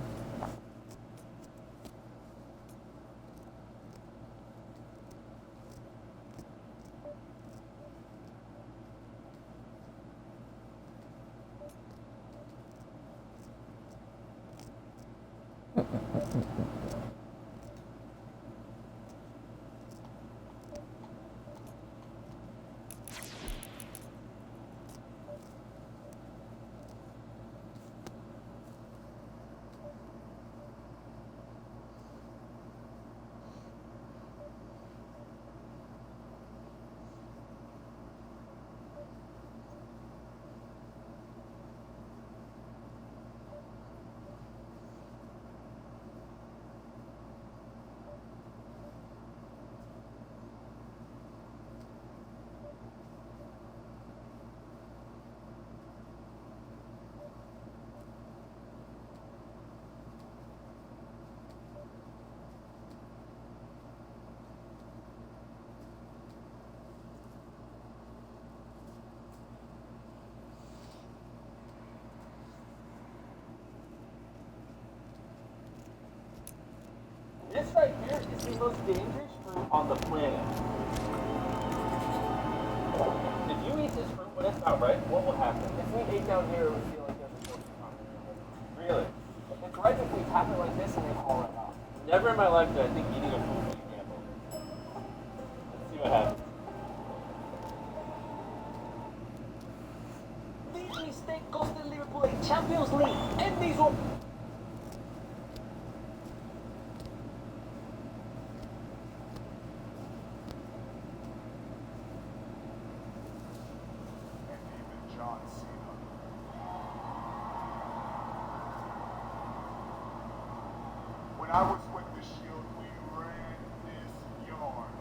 This right here is the most dangerous fruit on the planet. If you eat this fruit when it's not ripe, what will happen? If we ate down here, it would feel like there's a porcupine in it. Really? If it's ripe, if we tap it like this and they fall right off. Never in my life did I think eating a fruit was a gamble. Let's see what happens. These mistakes cost Liverpool a Champions League, and these will. When I was with the Shield, we ran this yard.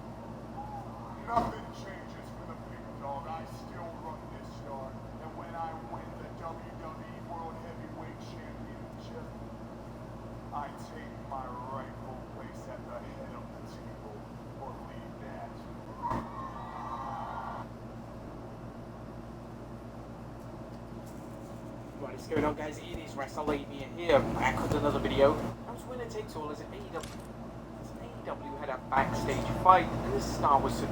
Nothing changes for the big dog. I still run this yard. And when I win the WWE World Heavyweight Championship, I take my rightful place at the head of the table, or leave that. What is going on, guys? It is WrestleMania here, back with another video. As winner takes all as AEW had a backstage fight, and the star was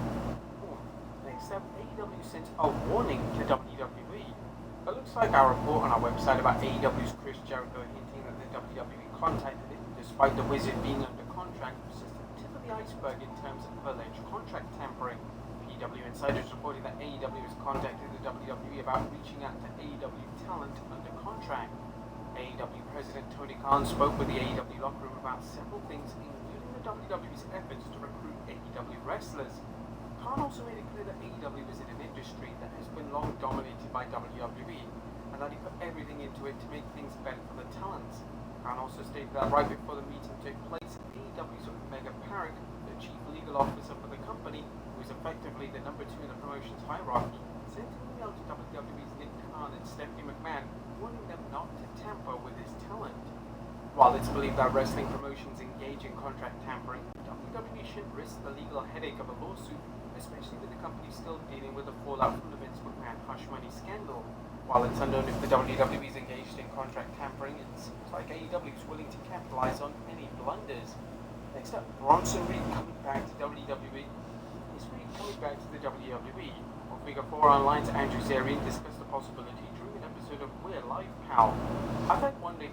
except AEW sent a warning to WWE. It looks like our report on our website about AEW's Chris Jericho hinting that the WWE contacted him despite the Wizard being under contract was just the tip of the iceberg in terms of alleged contract tampering. PW insiders reporting that AEW has contacted the WWE about reaching out to AEW talent under contract. AEW President Tony Khan spoke with the AEW locker room about several things, including the WWE's efforts to recruit AEW wrestlers. Khan also made it clear that AEW is in an industry that has been long dominated by WWE, and that he put everything into it to make things better for the talents. Khan also stated that right before the meeting took place, AEW's Mega Parrick, the chief legal officer for the company, who is effectively the number 2 in the promotion's hierarchy, sent an email to WWE's Nick Khan and Stephanie McMahon, warning them not to tamper with his talent. While it's believed that wrestling promotions engage in contract tampering, WWE should risk the legal headache of a lawsuit, especially with the company still dealing with the fallout from the Vince McMahon hush money scandal. While it's unknown if the WWE is engaged in contract tampering, it seems like AEW is willing to capitalize on any blunders. Next up, Bronson Reed coming back to WWE. Is Reed coming back to the WWE? On Figure 4 Online's Andrew Zarian discussed the possibility during an episode of We're Live, Pal. I've had one day